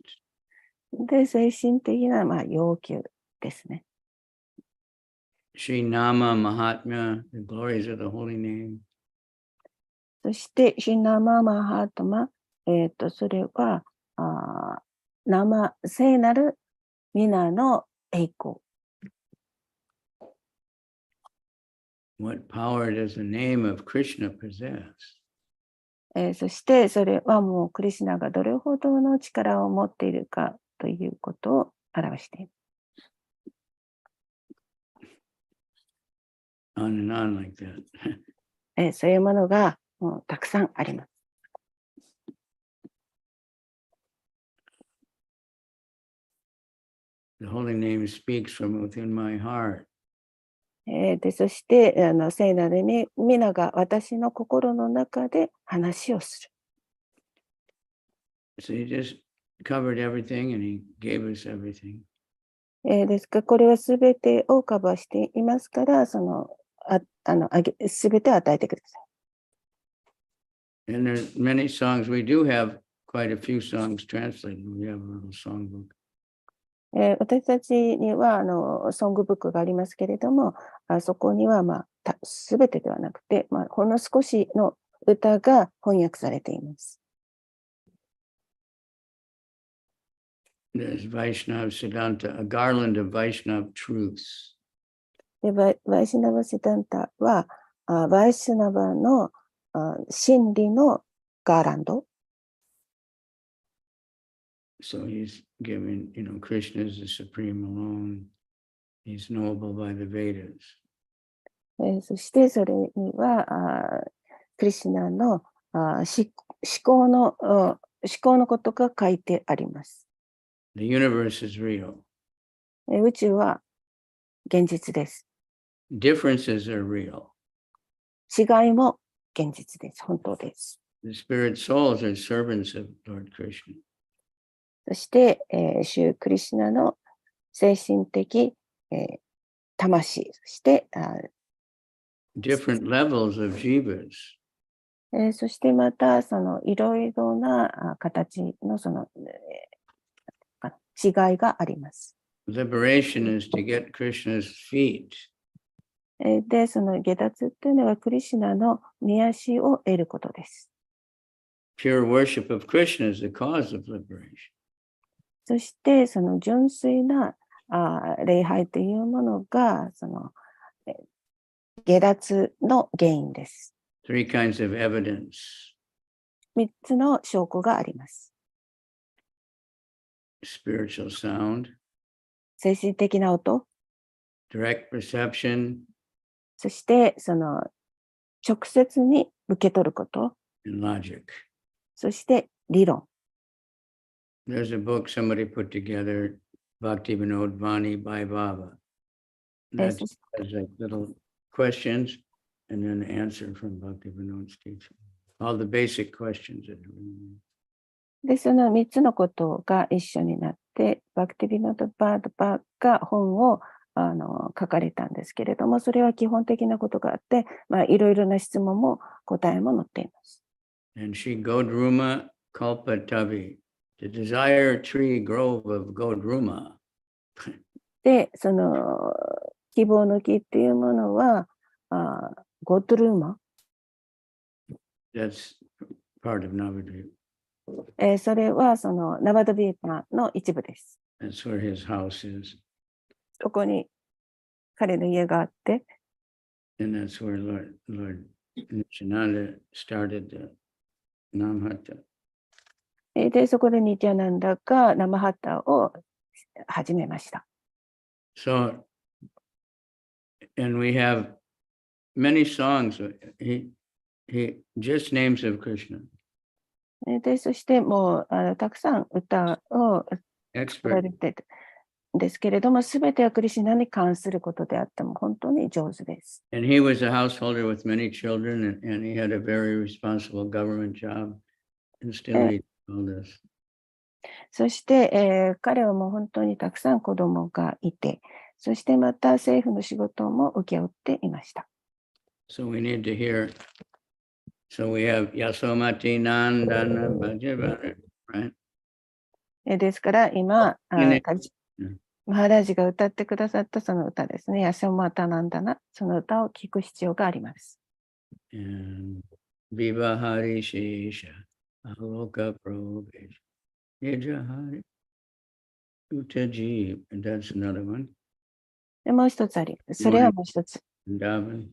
で、精神的な要求ですね。Shri Nama Mahatma, the glories of the holy name. そして、シナママハートマ、それは、聖なる皆の栄光。What power does the name of Krishna possess? そして、それはもうクリシュナがどれほどの力を持っているかということを表している。On and on like that. そういうものがもうたくさんあります。The holy name speaks from within my heart. で、そして、聖なる皆が私の心の中で話をする。So he just covered everything and he gave us everything. ですから、これはすべてをカバーしていますから、すべてを与えてください。And there's many songs. We do have quite a few songs translated. We have a little songbook. 私たちにはソングブックがありますけれども、そこにはすべてではなくて、ほんの少しの歌が翻訳されています。There's Vaishnav Siddhanta, a garland of Vaishnav truths. でバイシナバ・シダンタは、バイシナバの真理のガーランド。So he's given, Krishna is the supreme alone. He's knowable by the Vedas. そしてそれにはクリシュナの思考のことが書いてあります。The universe is real. 宇宙は現実です。Differences are real. 違いも現実です。本当です。The spirit souls are servants of Lord Krishna. そして、主クリシュナの精神的、魂、そして、Different levels of jivas. そしてまたそのいろいろな形のその、違いがあります。Liberation is to get Krishna's feet. で、その下脱というのはクリシュナの御足を得ることです。Pure worship of Krishna is the cause of liberation. そしてその純粋な礼拝というものがその下脱の原因です。Three kinds of evidence. 3つの証拠があります。Spiritual sound. 精神的な音。Direct perception. そしてその直接に受け取ること。And logic. そして理論。There's a book somebody put together, Bhakti Vinod Vani by Baba. That has like little questions and then the answer from Bhakti Vinod's teaching. All the basic questions that are in there. で、その3つのことが一緒になって、バクティビノード・バードバーが本を書かれたんですけれども、それは基本的なことがあって、いろいろな質問も答えも載っています。And she Godruma Kalpatavi, the desire tree grove of Godruma. で、その希望の木っていうものは、ゴッドルーマ。That's part of Navadvip. それはそのナバダビーパの一部です。That's where his house is. そこに彼の家があって、And that's where Lord Nityananda started the Namhata. で、そこでニティアナンダがナマハタを始めました。So, and we have many songs. He just names of Krishna. で、そしてもうたくさん歌を作ら Expert. れてるんですけれども、すべてはクリシュナに関することであっても本当に上手です。And he was a householder with many children, and he had a very responsible government job. And still he did all this. そして、彼はもう本当にたくさん子供がいて、そしてまた政府の仕事も請け負っていました。So we need to hear. So we have Yasomati Nandana Bhajavana, right? ですから今、ねマハラージが歌ってくださったその歌ですね、ヤショマタナンダナ、その歌を聴く必要があります。And Vivahari Shesha Aloka Prabhesha Yajahari Utaji. And that's another one. でもう一つあり、それはもう一つ。Vrindavan,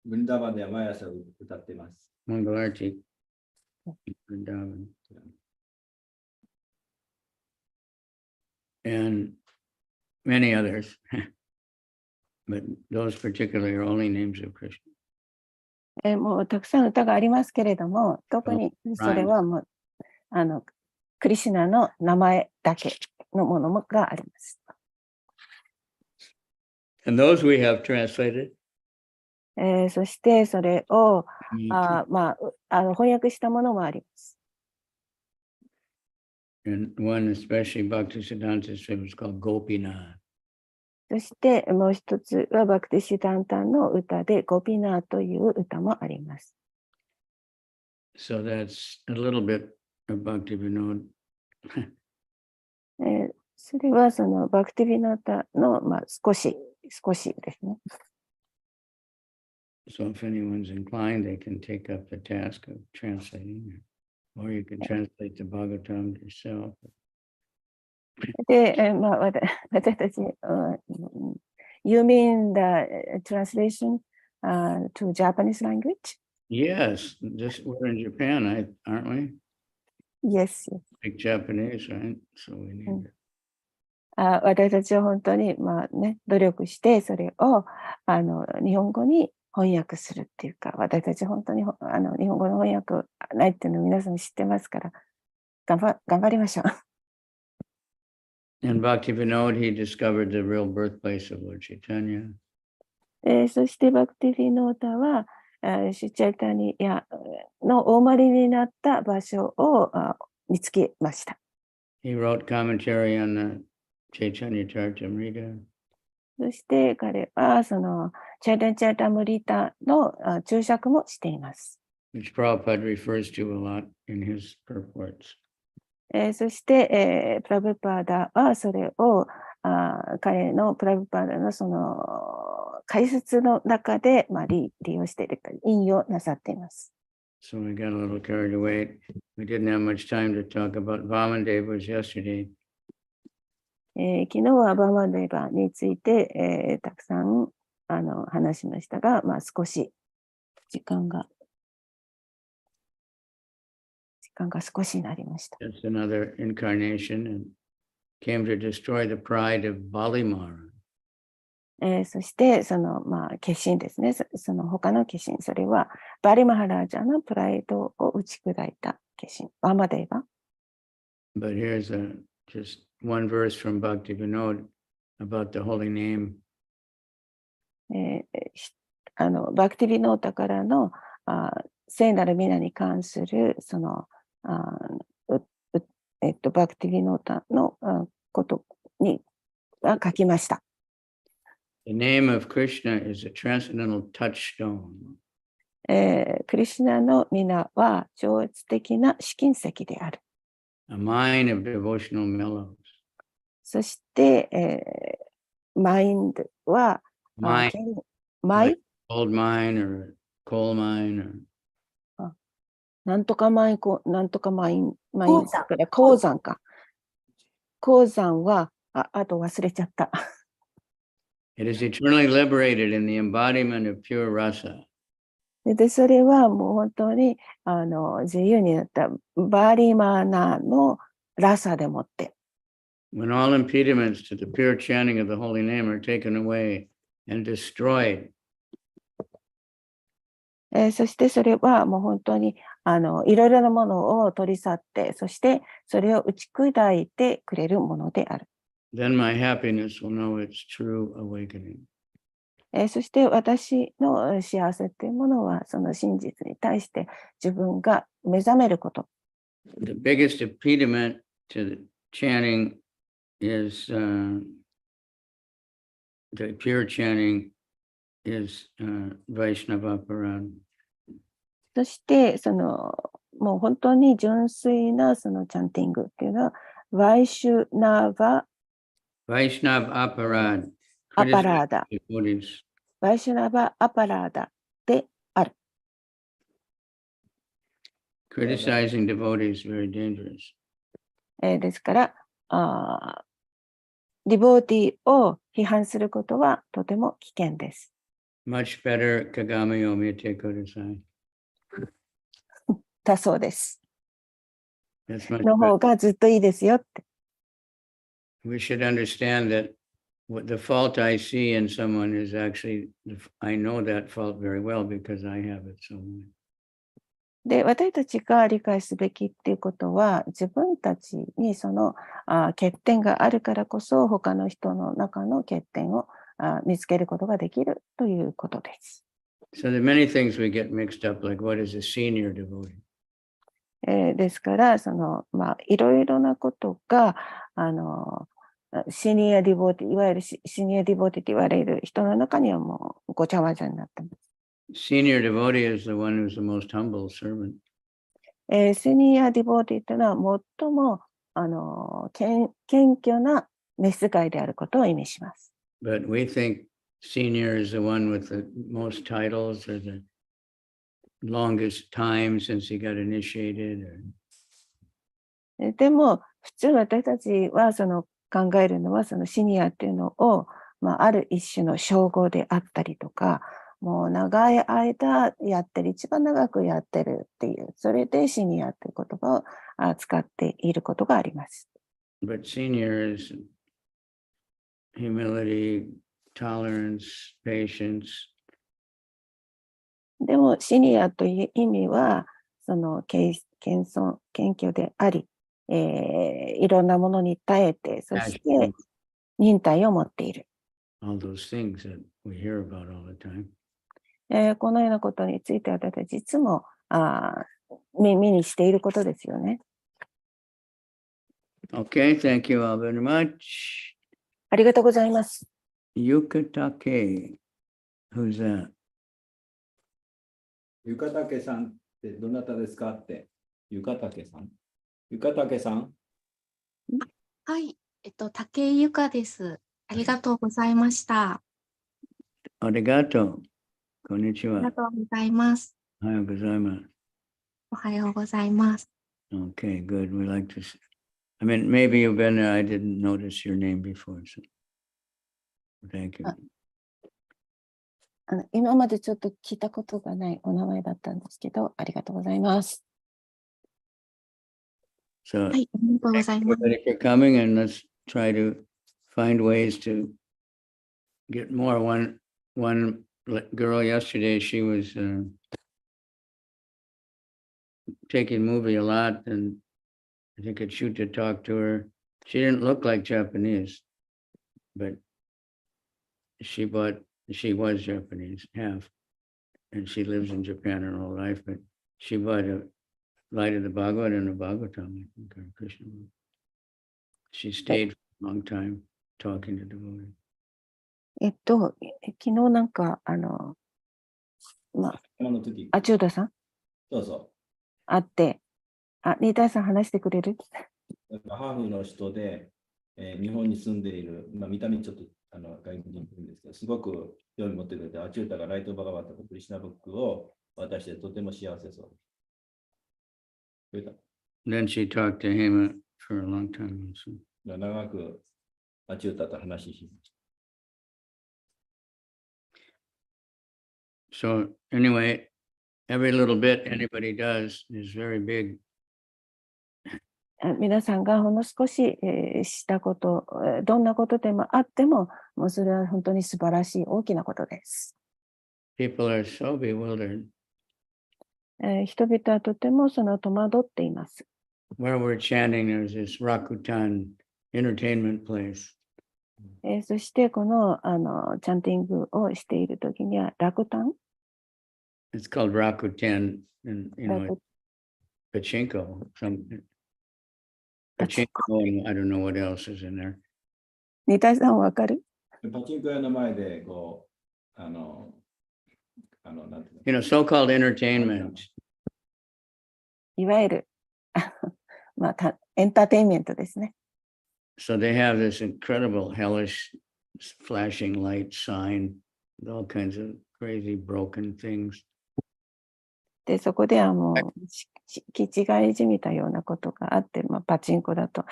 ブンダバンでは毎朝歌っています。Mangalarti, Vrindavan. And many others. But those particularly are only names of Krishna. もうたくさん歌がありますけれども、特にそれはもうクリシュナの名前だけのものがあります。And those we have translated. そしてそれを翻訳したものもあります。And one especially Bhaktisiddhanta Swami was called Gopinath. そしてもう一つはバクティシダンタンの歌でゴピナーという歌もあります。So that's a little bit of Bhakti Vinod. それはそのバクティビナータの、少しですね。So if anyone's inclined, they can take up the task of translating, or you can translate the Bhagavatam yourself. で、私たち、You mean the translation to Japanese language? Yes, we're in Japan, aren't we? Yes. Speak Japanese, right? So we need to. 私たちは本当に、努力して、それを日本語に翻訳するっていうか、私たち本当に日本語の翻訳ないっていうのを皆さん知ってますから、頑張りましょう。And Bhakti Vinod, he discovered the real birthplace of Lord Chaitanya. そしてバクティ・フィノータは、シュチャイタニアの大まりになった場所を見つけました。He wrote commentary on the Chaitanya Charitamrita. そして彼はそのチャイタニチャリタムリタの注釈もしています。Which Prabhupada refers to a lot in his purports. そして、プラブパーダはそれを彼のプラブパーダのその解説の中で、利用しているか引用なさっています。So we got a little carried away. We didn't have much time to talk about Vamandevas yesterday. 昨日はバーマンデーバーについて、たくさん話しましたが、少し時間が少しになりました。That's another incarnation and came to destroy the pride of Balimara. そしてその化身ですね。その他の化身、それはバリマハラージャのプライドを打ち砕いた化身、バーマデーバ。But here's just one verse from Bhakti Vinod about the holy name. バクティビノータからの聖なる皆に関するそのバクティビノータのことに書きました。The name of Krishna is a transcendental touchstone. クリシュナの皆は超越的な試金石である。A mine of devotional mellows. そして、マインドは、Mine, マイ gold mine or coal mine or なんとかマイコ、なんとかマイン、鉱山鉱山か。鉱山は、あと忘れちゃった。It is eternally liberated in the embodiment of pure rasa. で、それはもう本当に自由になったバーリマーナのラサでもって。When all impediments to the pure chanting of the holy name are taken away and destroyed. そしてそれはもう本当にいろいろなものを取り去って、そしてそれを打ち砕いてくれるものである。Then my happiness will know its true awakening. そして私の幸せというものはその真実に対して自分が目覚めること。The biggest impediment to the chanting is the pure chanting is Vaishnava Parad. そしてもう本当に純粋なそのチャンティングっていうのはバイシュナバVaishnava Aparad. アパラーダ。 Devotees. バイシュナバアパラーダである。Criticizing devotees is very dangerous. ですからディボーティーを批判することはとても危険です。Much better Kagami Omite Kodasai. だそうです。 That's much の better. 方がずっといいですよって。We should understand that what the fault I see in someone is actually, I know that fault very well because I have it so much. で、私たちが理解すべきっていうことは、自分たちにその欠点があるからこそ、他の人の中の欠点を見つけることができるということです。So there are many things we get mixed up, like what is a senior devotee? ですから、いろいろなことが、シニアディボーティ、いわゆるシニアディボーティと言われる人の中にはもうごちゃ混ぜになっています。Senior devotee is the one who's the most humble servant. シニアディボーティというのは最も謙虚な召使いであることを意味します。But we think senior is the one with the most titles or the longest time since he got initiated. Or... でも普通私たちは考えるのはそのシニアっていうのを、ある一種の称号であったりとか、もう長い間やってる、一番長くやってるっていう、それでシニアっていう言葉を使っていることがあります。But senior is humility, tolerance, patience. でもシニアという意味は謙虚であり、いろんなものに耐えて、そして忍耐を持っている。All those things that we hear about all the time. このようなことについて私たちいつも耳にしていることですよね。Okay, thank you all very much. ありがとうございます。Yukatake, who's that? ゆかたけさんってどなたですかって。ゆかたけさん。ゆかたけさん。はい、竹井由香です。ありがとうございました。Arigato. Konnichiwa. ありがとうございます。Ohayou gozaimasu. おはようございます。Okay, good. We like to see. I mean, maybe you've been there. I didn't notice your name before. So thank you. 今までちょっと聞いたことがないお名前だったんですけど、ありがとうございます。So はい、ありがとうございます。everybody for coming, and let's try to find ways to get more. One girl yesterday, she was taking movie a lot, and I think it shoot to talk to her. She didn't look like Japanese, but she was Japanese, half, and she lives in Japan her whole life, but she bought a light of the Bhagavad and a Bhagavatam, I think, or Krishna. She stayed for a long time talking to devotees. 昨日なんか、の時。千代田さんそうそ会って、新田さん話してくれる？う。ハーフの人で、日本に住んでいる、見た目ちょっと外国人っぽいんですけど、すごく興味持ってくれて、アチュータがライトバガバタとクリシナブックを渡してとても幸せそうです。Then she talked to him for a long time. So. 長くアチュータと話しました。 So anyway, every little bit anybody does is very big. 皆さんがほんの少ししたこと、どんなことでもあっても、もうそれは本当に素晴らしい大きなことです。People are so bewildered. 人々はとてもその戸惑っています。Where we're chanting, there's this Rakuten entertainment place. そしてこのチャンティングをしているときには楽単 It's called Rakuten, and pachinko. Pachinko, and I don't know what else is in there. 二体さんわかる？パチンコ屋の前でこうなんていうの so-called entertainment. いわゆるエンターテインメントですね。So they have this incredible hellish flashing light sign with all kinds of crazy broken things. で、そこではもう気違いじみたようなことがあって、パチンコだと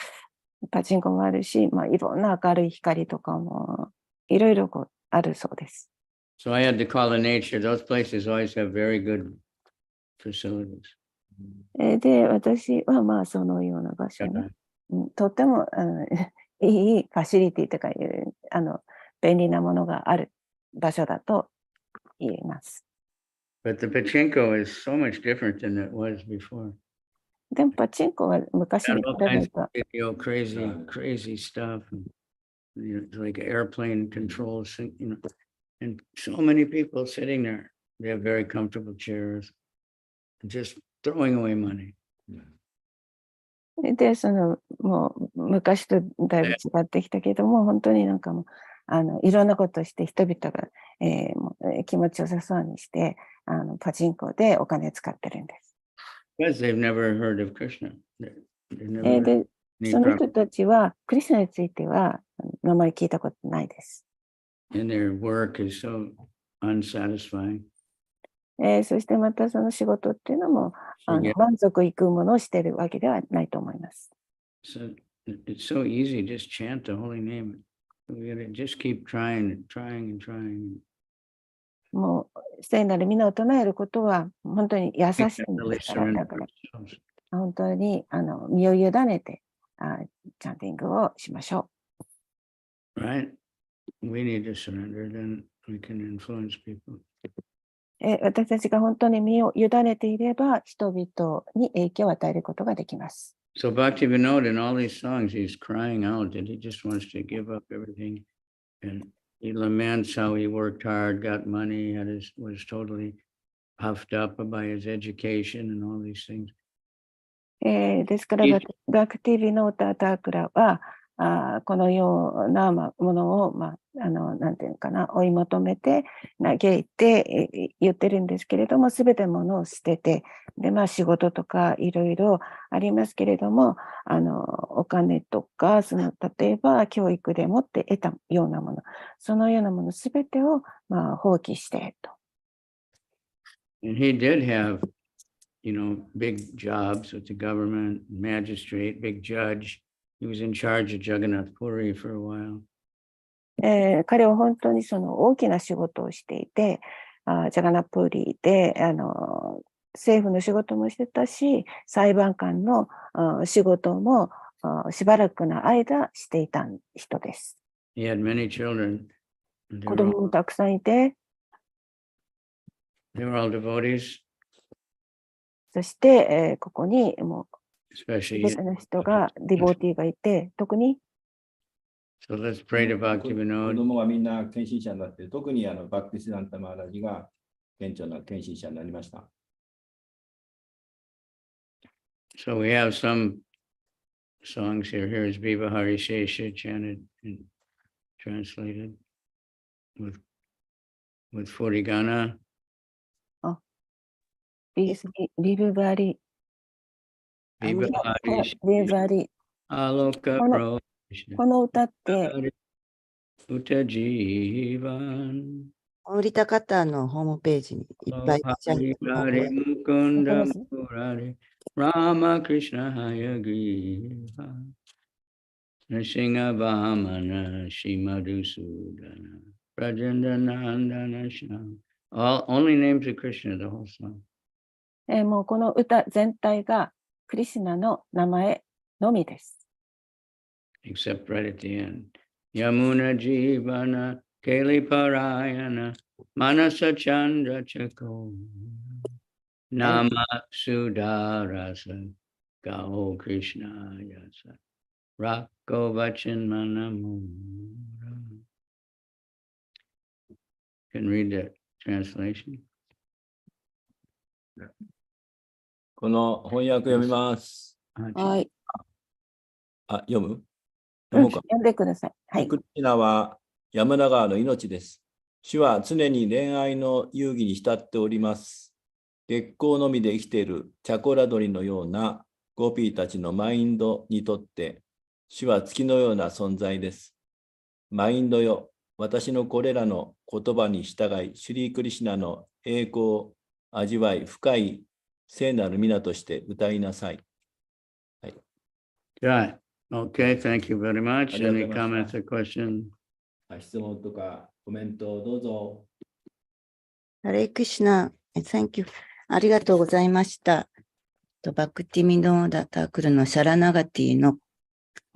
パチンコもあるし、いろんな明るい光とかもいろいろあるそうです。So I had to call the nature. Those places always have very good facilities. で、私はそのような場所に、とってもいいファシリティとかいう便利なものがある場所だと言えます。But the pachinko is so much different than it was before. でもパチンコは昔に比べると crazy stuff, and, like airplane controls, and so many people sitting there. They have very comfortable chairs, and just throwing away money. で、もう昔とだいぶ違ってきたけども、本当になんかもういろんなことをして人々が、もう気持ちよさそうにしてパチンコでお金使ってるんです。Because they've never heard of Krishna. で、その人たちはクリスナについては名前聞いたことないです。And their work is so unsatisfying. そしてまたその仕事っていうのも満足いくものをしているわけではないと思います。So it's so easy, just chant the holy name. We gotta just keep trying and trying and trying. もう聖なる皆を唱えることは本当に優しいんですから、だから本当に身を委ねてチャンティングをしましょう。Right? We need to surrender, then we can influence people. 私たちが本当に身を委ねていれば人々に影響を与えることができます。So Bhaktivinoda in all these songs, he's crying out that he just wants to give up everything, and he laments how he worked hard, got money, was totally puffed up by his education and all these things. ですからバクティビノータ・タークラはこのようなものをなんていうかな追い求めて嘆いて言ってるんですけれども、すべてものを捨ててで仕事とかいろいろありますけれどもお金とか例えば教育でもって得たようなもの、そのようなものすべてを放棄してと。And he did have, big jobs with the government, magistrate, big judge. He was in charge of Jagannath Puri for a while. 彼は本当にその大きな仕事をしていて、ジャガナプーリで政府の仕事もしてたし、裁判官の仕事もしばらくの間していた人です。He had many children. 子供もたくさんいて、they were all devotees. そして、ここにもうEspecially 別の人がディボーティーがいて、特に So let's pray to 子 Bhaktivinoda. 供はみんな献身者になって、特にバクティシダンタマーラジが顕著な献身者になりました。So we have some songs here. Here is Viva Hari Shesha chanted and translated with Furigana. ビブバリ Viva Hari ビブバリ Aloka この歌ってUtajivan 降りた方のホームページにいっぱい Hari Mukundam Murari Rama Krishna Hayagriva Nrsinga Vamana Shimadusudana Rajendra Nandana Sham. All only names of Krishna, the whole song. もうこの歌全体がクリシュナの名前のみです。Except right at the end. Yamuna Jivana Keli Parayana Manasa Chandra Chako Nama Sudarasa Gao Krishna Yasa Rako Vachan Manamura. Can read that translation. この翻訳読みます。はい。読む読もうか。んでください。はい。クリシュナは山田川の命です。主は常に恋愛の遊戯に浸っております。月光のみで生きているチャコラ鳥のようなゴピーたちのマインドにとって、主は月のような存在です。マインドよ、私のこれらの言葉に従い、シュリークリシュナの栄光を味わい、深い聖なる皆として歌いなさい。はい。Right. Okay, thank you very much. ありがとう Any ございま comments した or questions? 質問とかコメントをどうぞ。ハレイクシュナ、Thank you。ありがとうございました。バクティミノーダタークルのシャラナガティの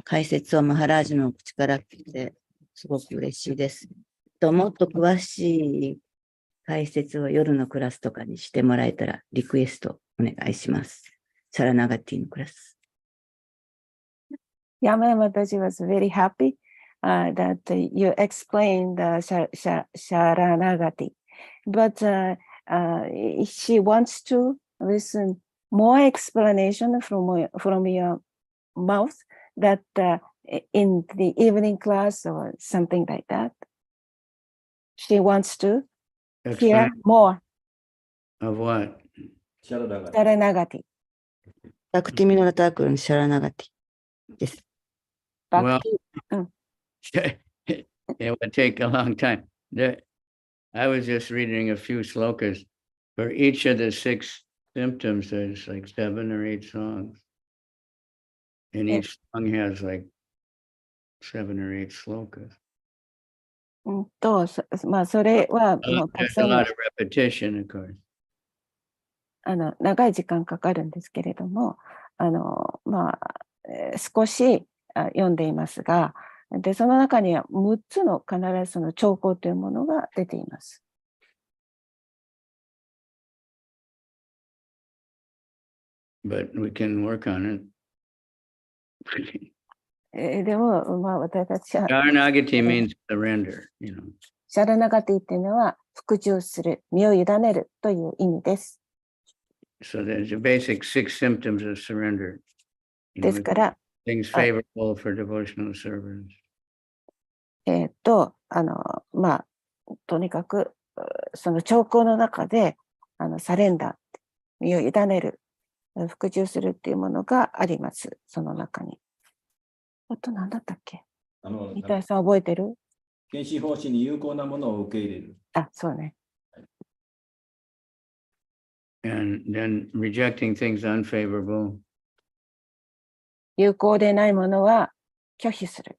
解説をマハラージュの口から聞いて、すごく嬉しいです。もっと詳しい解説を夜のクラスとかにしてもらえたらリクエストお願いします。シャラナガティのクラス。Yamamataji was very happy that you explained Sharanagati. But she wants to listen more explanation from your mouth that in the evening class or something like that. She wants to hear Explain more of what? シャララが Sharanagati. バクティミノーダタークルのシャラナガティです。Well, it would take a long time. I was just reading a few slokas. For each of the 6 symptoms, there's like 7 or 8 songs. And each song has like 7 or 8 slokas. まあ、それはもうたく There's さ a んの lot of repetition, of course. 長い時間かかるんですけれども、まあ、少し読んでいますが、で、その中には6つの必ずその兆候というものが出ています。But we can work on it. でも、まあ、私たちは、Sharanagati means surrender, you know. シャラナガティっていうのは、服従する、身を委ねるという意味です。So there's a basic 6 symptoms of surrender. ですから、things favorable for devotional service. まあ、とにかく、その兆候の中で、サレンダー、身を委ねる、服従するっていうものがあります。その中に。あと何だったっけ？三谷さん覚えてる？献身方針に有効なものを受け入れる。あ、そうね。And then rejecting things unfavorable. 有効でないものは拒否する。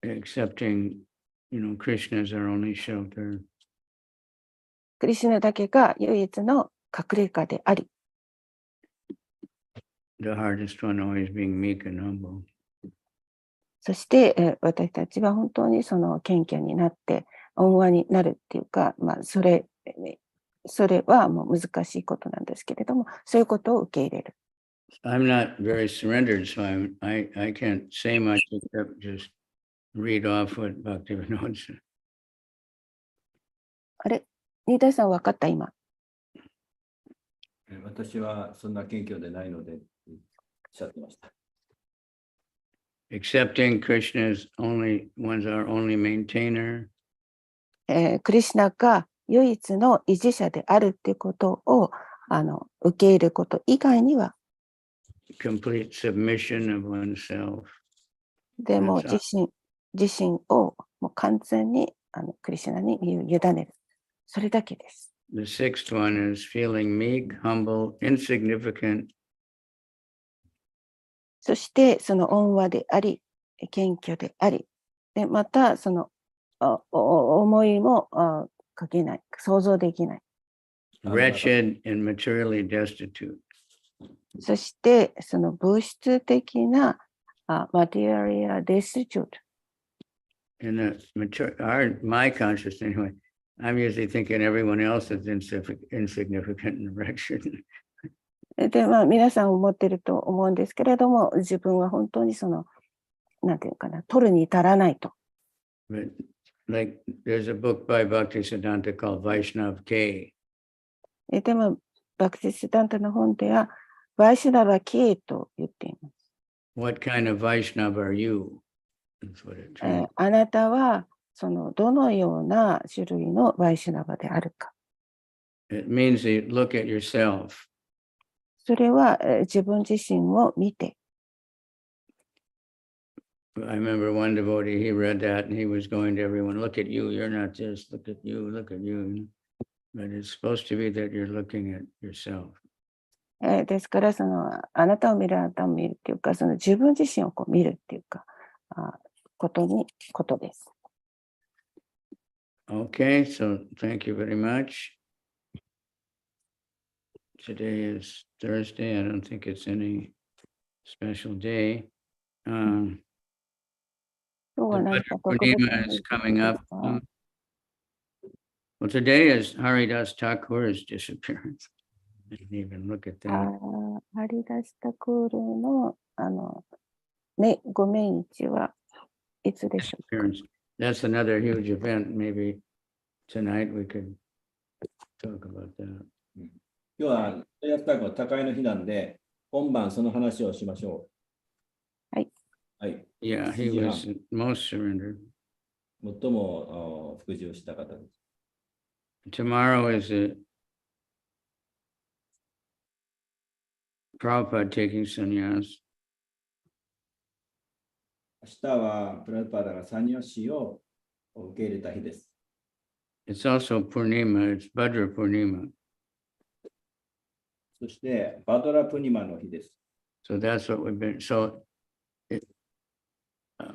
Accepting, Krishna is our only shelter. クリシュナだけが唯一の隠れ家であり。The hardest one always being meek and humble. そして、私たちは本当にその謙虚になって温和になるっていうか、まあそれはもう難しいことなんですけれども、そういうことを受け入れる。I'm not very surrendered, so I can't say much except just read off what Bhaktivinoda said. あれ、新田さん分かった今。私はそんな謙虚でないので、おっしゃってました。Accepting Krishna is one's our only maintainer. クリシュナが唯一の維持者であるっていうことを受け入れること以外には、Complete submission of oneself. でも自身をもう完全にクリシュナに委ねる。それだけです。the sixth one is feeling meek, humble, insignificant, そしてその温和であり、謙虚であり、でまたその思いもかけない、想像できない。wretched, and materially destitute. そしてその物質的なmaterial destitute。In my consciousness anyway, I'm usually thinking everyone else is insignificant and wretched. で、皆さん思ってると思うんですけれども、自分は本当にその、なんていうかな、取るに足らないと。But like there's a book by Bhaktisiddhanta called Vaishnav K. でも、バクティシダンタの本では、バイシュナバケイと言っています。What kind of Vaishnava are you? That's what it means. あなたは、その、どのような種類のバイシュナバであるか。It means you look at yourself. それは、自分自身を見て。I remember one devotee, he read that and he was going to everyone, look at you, you're not this, look at you, look at you. But it's supposed to be that you're looking at yourself. ですから、その、あなたを見る、あなたを見るっていうか、その自分自身をこう見るっていうか、ことです。Okay, so thank you very much. Today is Thursday. I don't think it's any special day. The Bhadra Purnima is coming up. Well, today is Haridas Thakur's disappearance. I didn't even look at that. ハリダスタクールの、ご命日はいつでしょうか。 Disappearance. That's another huge event. Maybe tonight we could talk about that. 今日はハリダスタクの高いの日なんで、今晩その話をしましょう。はい。はい。 Yeah, he was most surrendered. 最も服従した方です。Tomorrow is Prabhupada taking sannyas. 明日はプラパダがサニャシを受け入れた日です。It's also Purnima. It's Bhadra Purnima. そしてバドラプニマの日です。So that's what we've been. So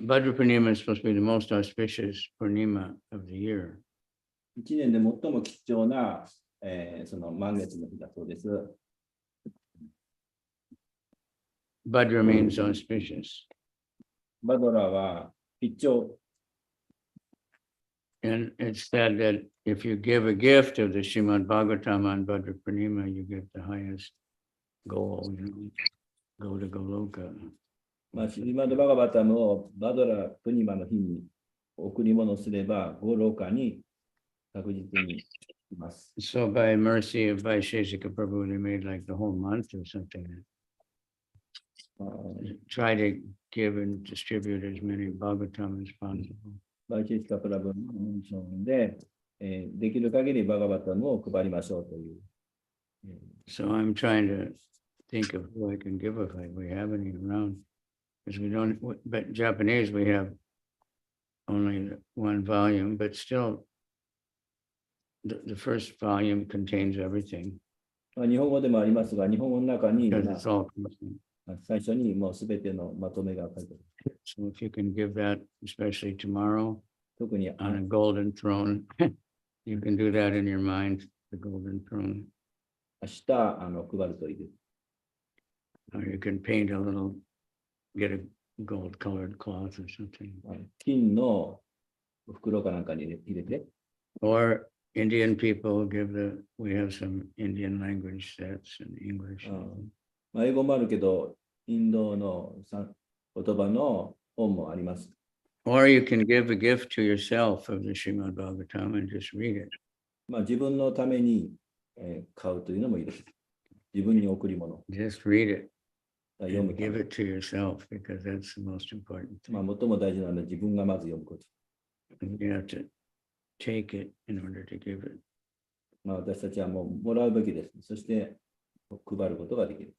Bhadra Purnima is supposed to be the most auspicious Purnima of the year. 1年で最も貴重な、その満月の日だそうです。Bhadra means auspicious. バドラは必聴。And it's said that if you give a gift of the Srimad Bhagavatam on Bhadra Purnima, you get the highest goal, go to Goloka. シリマッド・バガバタムをバドラ・プニマの日に贈り物すれば、ゴローカに確実にいます。So by mercy of Vaisheshika Prabhu, they made like the whole month or something. Try to give and distribute as many Bhagavatam as possible. バイシェシカプラブのメンションで、できる限りバガバタムを配りましょうという。So I'm trying to think of who I can give if we have any around. Because we don't, but Japanese, we have only one volume, but still the first volume contains everything. 日本語でもありますが、日本語の中に Because it's all constant. 最初にもうすべてのまとめが書いてある。So if you can give that, especially tomorrow, 特に on a golden throne, you can do that in your mind, the golden throne. 明日配るといいです。Or you can paint a little, get a gold colored cloth or something. 金の袋かなんかに入れて。Or Indian people we have some Indian language sets in English. 英語もあるけど、インドの言葉の本もあります。Or you can give a gift to yourself of the Srimad Bhagavatam and just read it. 自分のために買うというのもいいです。自分に贈り物。 Just read it 読 and む。give it to yourself because that's the most important thing. 最も大事なのは自分がまず読むこと。You have to take it in order to give it. 私たちはもうもらうべきです。そして配ることができる。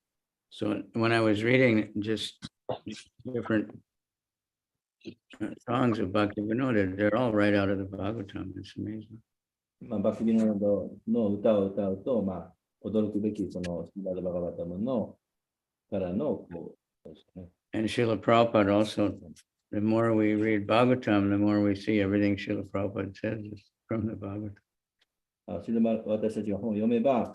So when I was reading just different songs of Bhaktivinoda, they're all right out of the Bhagavatam. It's amazing. バクティノードの歌を歌うと、驚くべきそのシリマド・バガバタムのからのそうですね。And Srila Prabhupada also, the more we read Bhagavatam, the more we see everything Srila Prabhupada says is from the Bhagavatam. 私たちが本を読めば、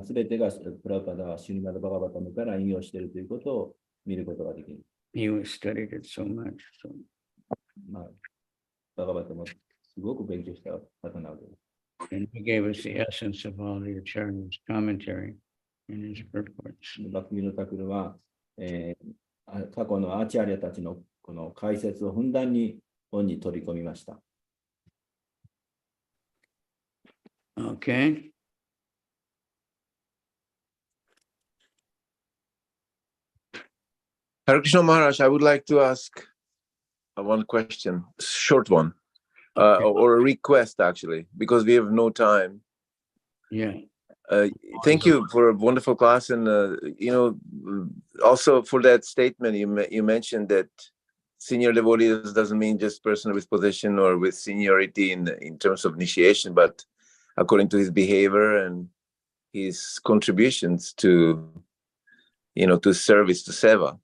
すべてがプラパダはシリマド・バガバタムから引用しているということを見ることができる。He studied it so much. So. バガバタムすごく勉強した方なので。And he gave us the essence of all the Acharya's commentary in his purports. バクティノタクルは、過去のアーチャリアたちのこの解説をふんだんに本に取り込みました。Okay. Hare Krishna Maharaj, I would like to ask one question, short one, Okay. or a request actually, because we have no time. Yeah. Thank you for a wonderful class, and also for that statement you mentioned that senior devotees doesn't mean just person with position or with seniority in terms of initiation, but according to his behavior and his contributions to to service, to seva.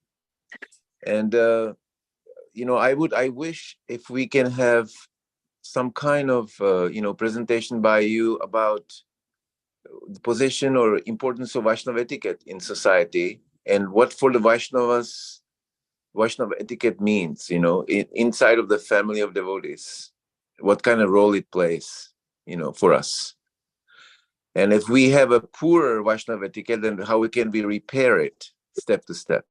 And I wish if we can have some kind of presentation by you about the position or importance of Vaishnava etiquette in society, and what for the Vaishnavas Vaishnava etiquette means, inside of the family of devotees, what kind of role it plays, for us. And if we have a poorer Vaishnava etiquette, then how we can repair it step to step,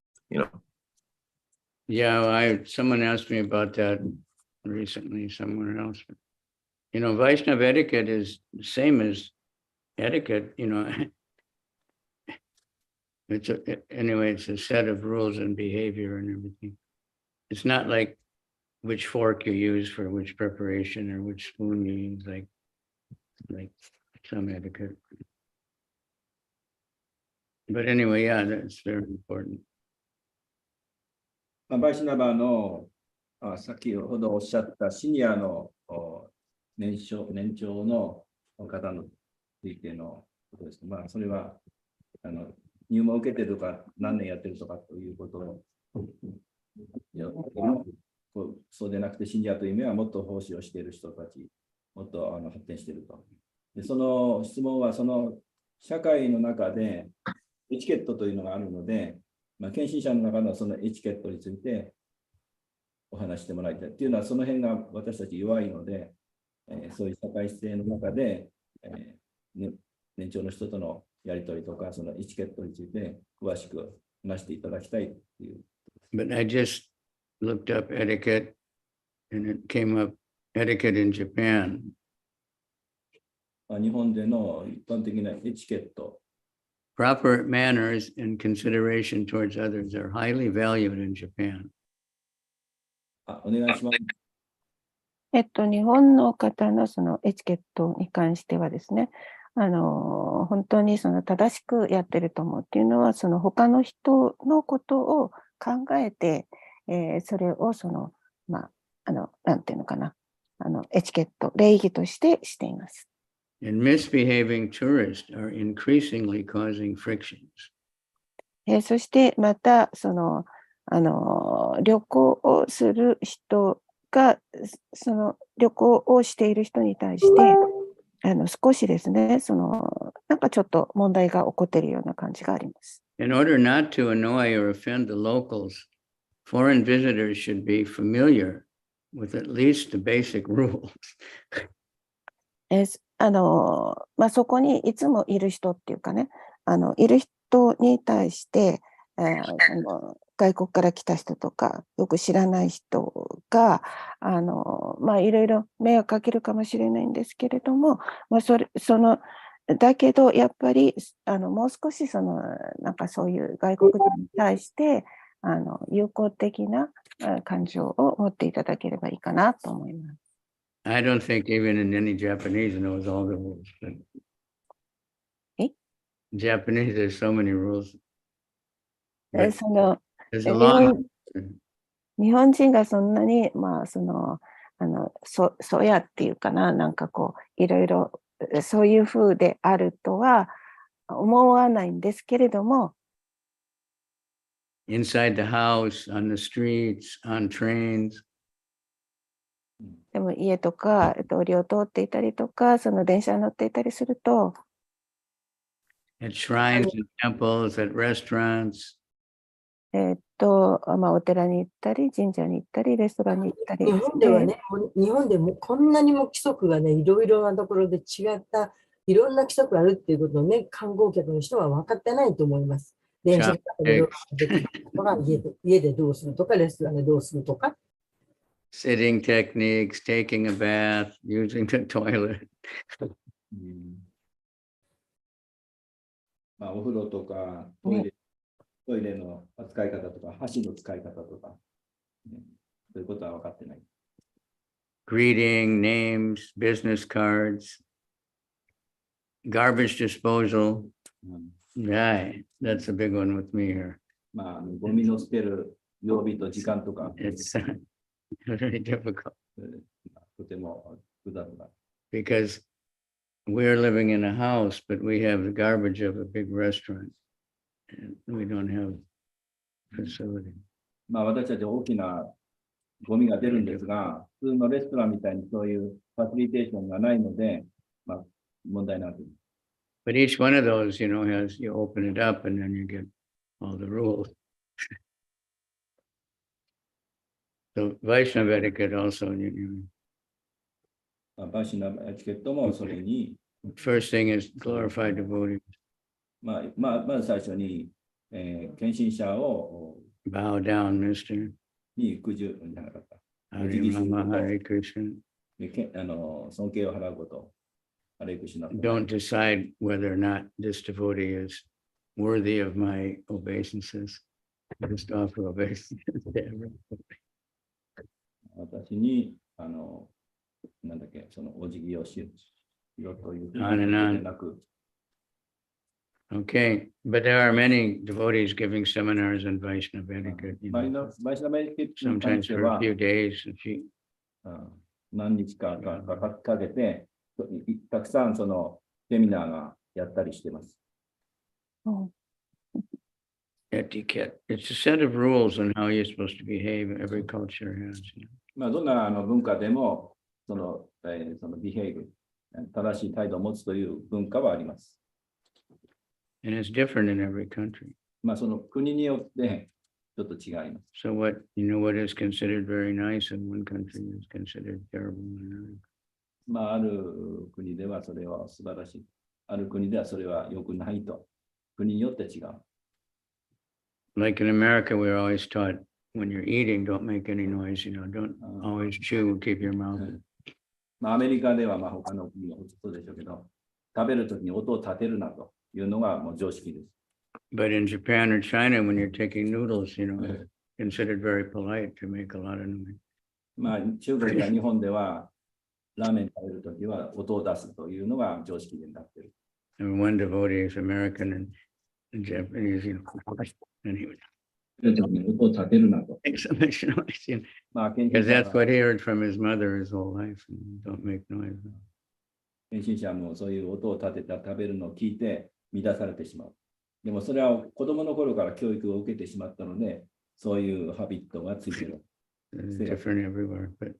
Yeah, someone asked me about that recently, someone else. Vaishnava etiquette is the same as etiquette, it's a set of rules and behavior and everything. It's not like which fork you use for which preparation or which spoon you use, like some etiquette. But anyway, yeah, that's very important. バイシナバの先ほどおっしゃったシニアの年長の方についてのことです。それは入門を受けてるとか何年やってるとかということをそうでなくて、シニアという意味はもっと奉仕をしている人たち、もっと発展していると。でその質問はその社会の中でエチケットというのがあるので、献身者の中のそのエチケットについてお話してもらいたい。というのは、その辺が私たち弱いので、そういう社会性の中で、年長の人とのやり取りとか、そのエチケットについて詳しく話していただきたいという。But I just looked up etiquette and it came up etiquette in Japan. 日本での一般的なエチケット。Proper manners and consideration towards others are highly valued in Japan. お願いします。日本の方のそのエチケットに関してはですね、本当にその正しくやってると思うっていうのは、その他の人のことを考えて、それをなんていうのかな、エチケット、礼儀としてしています。And misbehaving tourists are increasingly causing frictions. そしてまた旅行をする人がその旅行をしている人に対して少しですね、なんかちょっと問題が起こっているような感じがあります。In order not to annoy or offend the locals, foreign visitors should be familiar with at least the basic rules. そこにいつもいる人っていうかね、いる人に対して、外国から来た人とか、よく知らない人が、いろいろ迷惑かけるかもしれないんですけれども、だけど、やっぱり、もう少しなんかそういう外国人に対して、友好的な感情を持っていただければいいかなと思います。I don't think even in any Japanese knows all the rules. In Japanese, there's so many rules. 日本人がそんなに、そうやっていうかな、なんかこう、いろいろそういう風であるとは思わないんですけれども、inside the house, on the streets, on trains, でも家とか通りを通っていたりとか、その電車に乗っていたりすると、at shrines and temples, at restaurants, お寺に行ったり、神社に行ったり、レストランに行ったり日です本ではね、もう日本でもこんなにも規則がね、いろいろなところで違った、いろんな規則があるっていうことをね、観光客の人は分かってないと思います。電車でどうできるとか、家でどうするとか、レストランでどうするとか。sitting techniques, taking a bath, using the toilet. まあ、お風呂とかトイレの使い方とか、箸の使い方とか、そういうことは分かってない。Greeting, names, business cards, garbage disposal. Right, that's a big one with me here. まあ、ゴミの捨てる曜日と時間とか、It's very difficult とても複雑な。 because we're living in a house, but we have the garbage of a big restaurant. And we don't have facility. まあ、私たち大きなゴミが出るんですが、普通のレストランみたいにそういうファシリテーションがないので、まあ、問題なく。 But each one of those, has, you open it up and then you get all the rules. So Vaishnava etiquette also, まあ、バシナエチケットもそれに、 first thing is glorify devotees. まず最初に、献身者を Bow down, mister. に苦渋じゃなかった。 Hare Rama, Hare Krishna. 尊敬を払うこと。ハレクシナ。 Don't decide whether or not this devotee is worthy of my obeisances. Just offer obeisances to everyone. 私に、なんだっけ、そのお辞儀をしようというふうOn and on. でなく、 Okay, but there are many devotees giving seminars on Vaishnava etiquette, バイシナエチケットに関 sometimes して for a は、 few days.何日かかけて、たくさんそのセミナーがやったりしてます。 Etiquette. It's a set of rules on how you're supposed to behave. Every culture has. まあ、どんな文化でも、そのビヘイブ、正しい態度を持つという文化はあります。 And it's different in every country. まあ、その国によってちょっと違います。 So what is considered very nice in one country is considered terrible in another. まあ、ある国ではそれは素晴らしい。ある国ではそれは良くないと。国によって違う。 Like in America, we're always taught when you're eating, don't make any noise, don't always chew and keep your mouth. まあ、アメリカではまあ他の国もそうでしょうけど、食べるときに音を立てるなというのがもう常識です。 But in Japan or China, when you're taking noodles, it's considered very polite to make a lot of noise. まあ、中国や日本ではラーメン食べるときは音を出すというのが常識になっている。 And one devotee is American and Japanese, and he would 音を立てるなと。 make so much noise, まあ、献 because 身者 that's what he heard from his mother his whole life. Don't make noise. もそういう音を立てた食べるのを聞いて乱されてしまう。でもそれは子供の頃から教育を受けてしまったので、そういうハビットがついている。 It's different everywhere, but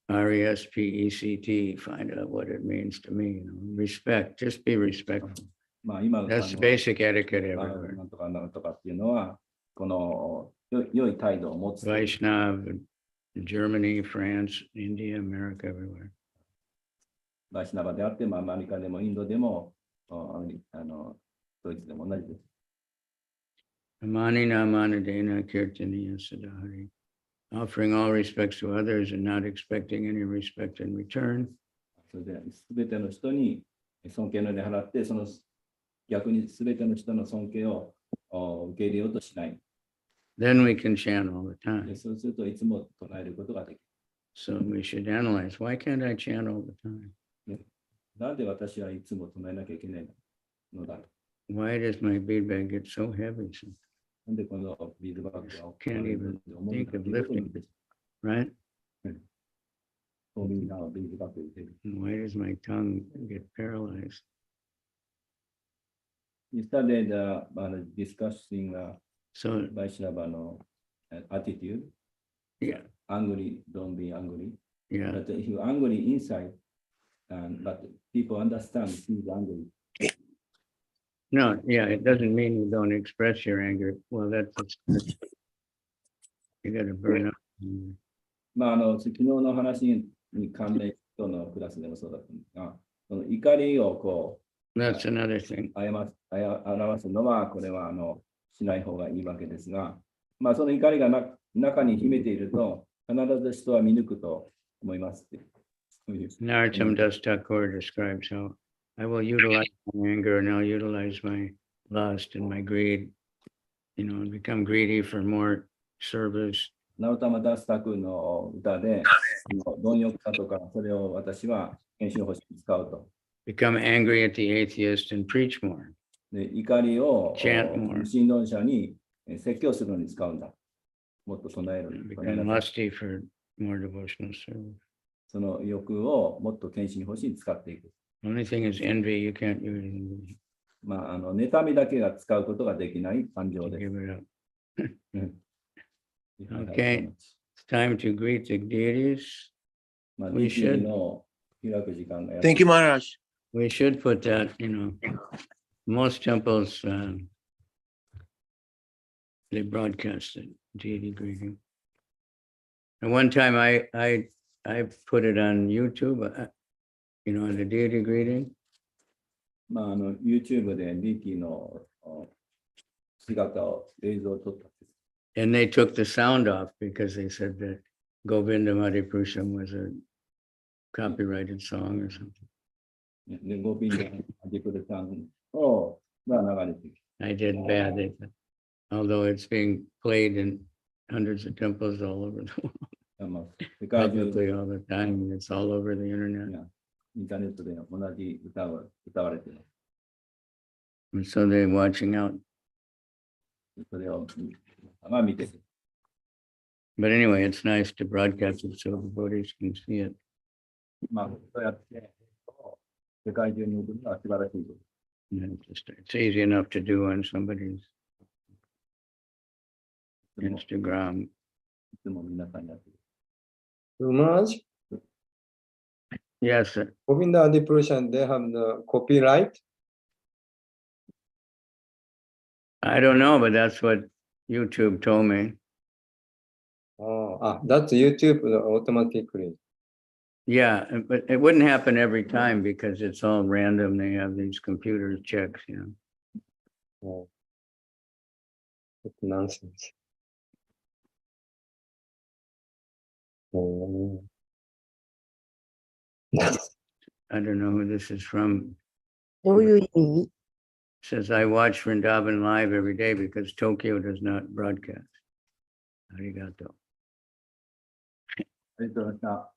RESPECT, find out what it means to me. Respect, just be respectful. まあ今 That's basic etiquette な everywhere. んとかなんとかっていうのは、この良い態度を持つ。 Vaishnav, Germany, France, India, America, everywhere. バイシナバであっても、アメリカでもインドでも、ドイツでも同じです。 Amani namana dena kirtaniya sadahari. Offering all respects to others and not expecting any respect in return. それで、すべての人に尊敬の礼を払って、その逆にすべての人の尊敬を受け入れようとしない。 Then we can chant all the time. そうするといつも唱えることができる。 So we should analyze, why can't I chant all the time? なんで私はいつも唱えなきゃいけないのだろ Why does my bead bag get so heavy? う。なんでこのビールバッグが Can't even think of lifting, right? Why does my tongue get paralyzed? Yesterday, discussing So, Vaishnava attitude. yeah, Angry, don't be angry. yeah. But if you're angry inside, but people understand he's angry. No, yeah, it doesn't mean you don't express your anger. Well, that's you got to burn up. 昨日の話に関連とのクラスでもそうだったんですが、その怒りをこう、That's another thing. 表すのは、これはしない方がいいわけですが、その怒りが中に秘めていると、必ず人は見抜くと思いますって。Narottam Das Thakur describes how I will utilize my anger and I'll utilize my lust and my greed, and become greedy for more service. ナロタマダスタクの歌で、貪欲さとか、それを私は献身欲しに使うと。Become angry at the atheist and preach more. で怒りを Chant more. 無神論者に説教するのに使うんだ。もっと唱える。 Become lusty for more devotional service. その欲をもっと献身欲しいに使っていく。Only thing is envy. You can't use envy. 妬みだけが使うことができない感情です。 Give it up. Okay, it's time to greet the deities. We should. Thank you, Maharaj. We should put that, most temples, they broadcast it, deity greeting. And one time I put it on YouTube, the deity greeting. YouTube でディティの姿を映像を撮ったんです。 And they took the sound off because they said that Govinda Madhipusam was a copyrighted song or something. で、ゴピンダディクルさんが流れてきて。I did bad, although it's being played in hundreds of temples all over the world. 世界中 Publicly all the time, and it's all over the internet. インターネットで同じ歌を歌われています。 And so they're watching out. それを見てる。 But anyway, it's nice to broadcast it so the devotees can see it. そうやって世界中に送るのは素晴らしいこと。 And it's easy enough to do on somebody's い Instagram. つも皆さんやってる。 Maharaj, Yes, sir. Govinda Adipurushan, they have the copyright. I don't know, but that's what YouTube told me. That's YouTube automatically. Yeah, but it wouldn't happen every time because it's all random. They have these computer checks, Oh, it's nonsense. Oh. I don't know who this is from. どういう意味？ Says I watch Vrindavan live every day because Tokyo does not broadcast. Arigato. ありがとうございました。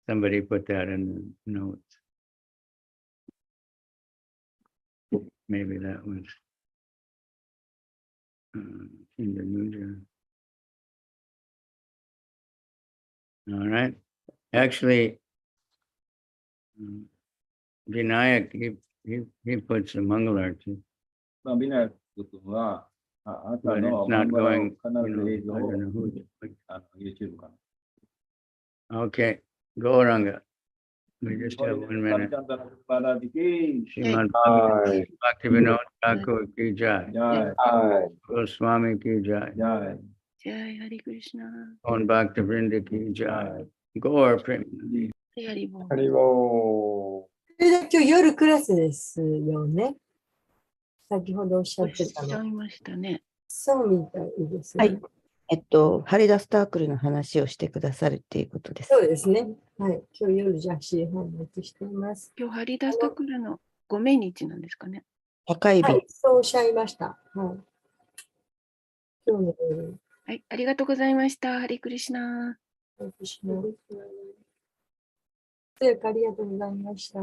Somebody put that in the notes. Maybe that was Indonesia. All right. Actually, Vinayak, he puts a Mangalarti. ビナヤ君は、朝 But の it's not 漫 going, 画の必ず映 I 像を don't know who. YouTube か Okay, go Ranga. We just have 1 minute. カビチャンダラスマラジキ Srimad Hi. Bhaktivinoda Thakur ki jai. ジャイ Hi. Goswami ki jai. ジャイ Jai Hare Krishna. On Bhaktivinoda ki jai. Gaur Prem. Haribo. Haribo. それで今日夜クラスですよね。先ほどおっしゃおっってしたゃの。いましたね。そうみたいですね。はい。ハリダスタークルの話をしてくださるっていうことです。そうですね。はい。今日夜じゃあ C 本持ってしています。今日ハリダスタクルのご命日なんですかね。高い日、はい。そうおっしゃいました。はい。今日の夜。はい、ありがとうございました。ハリクリシナ。私も。ありがとうございました。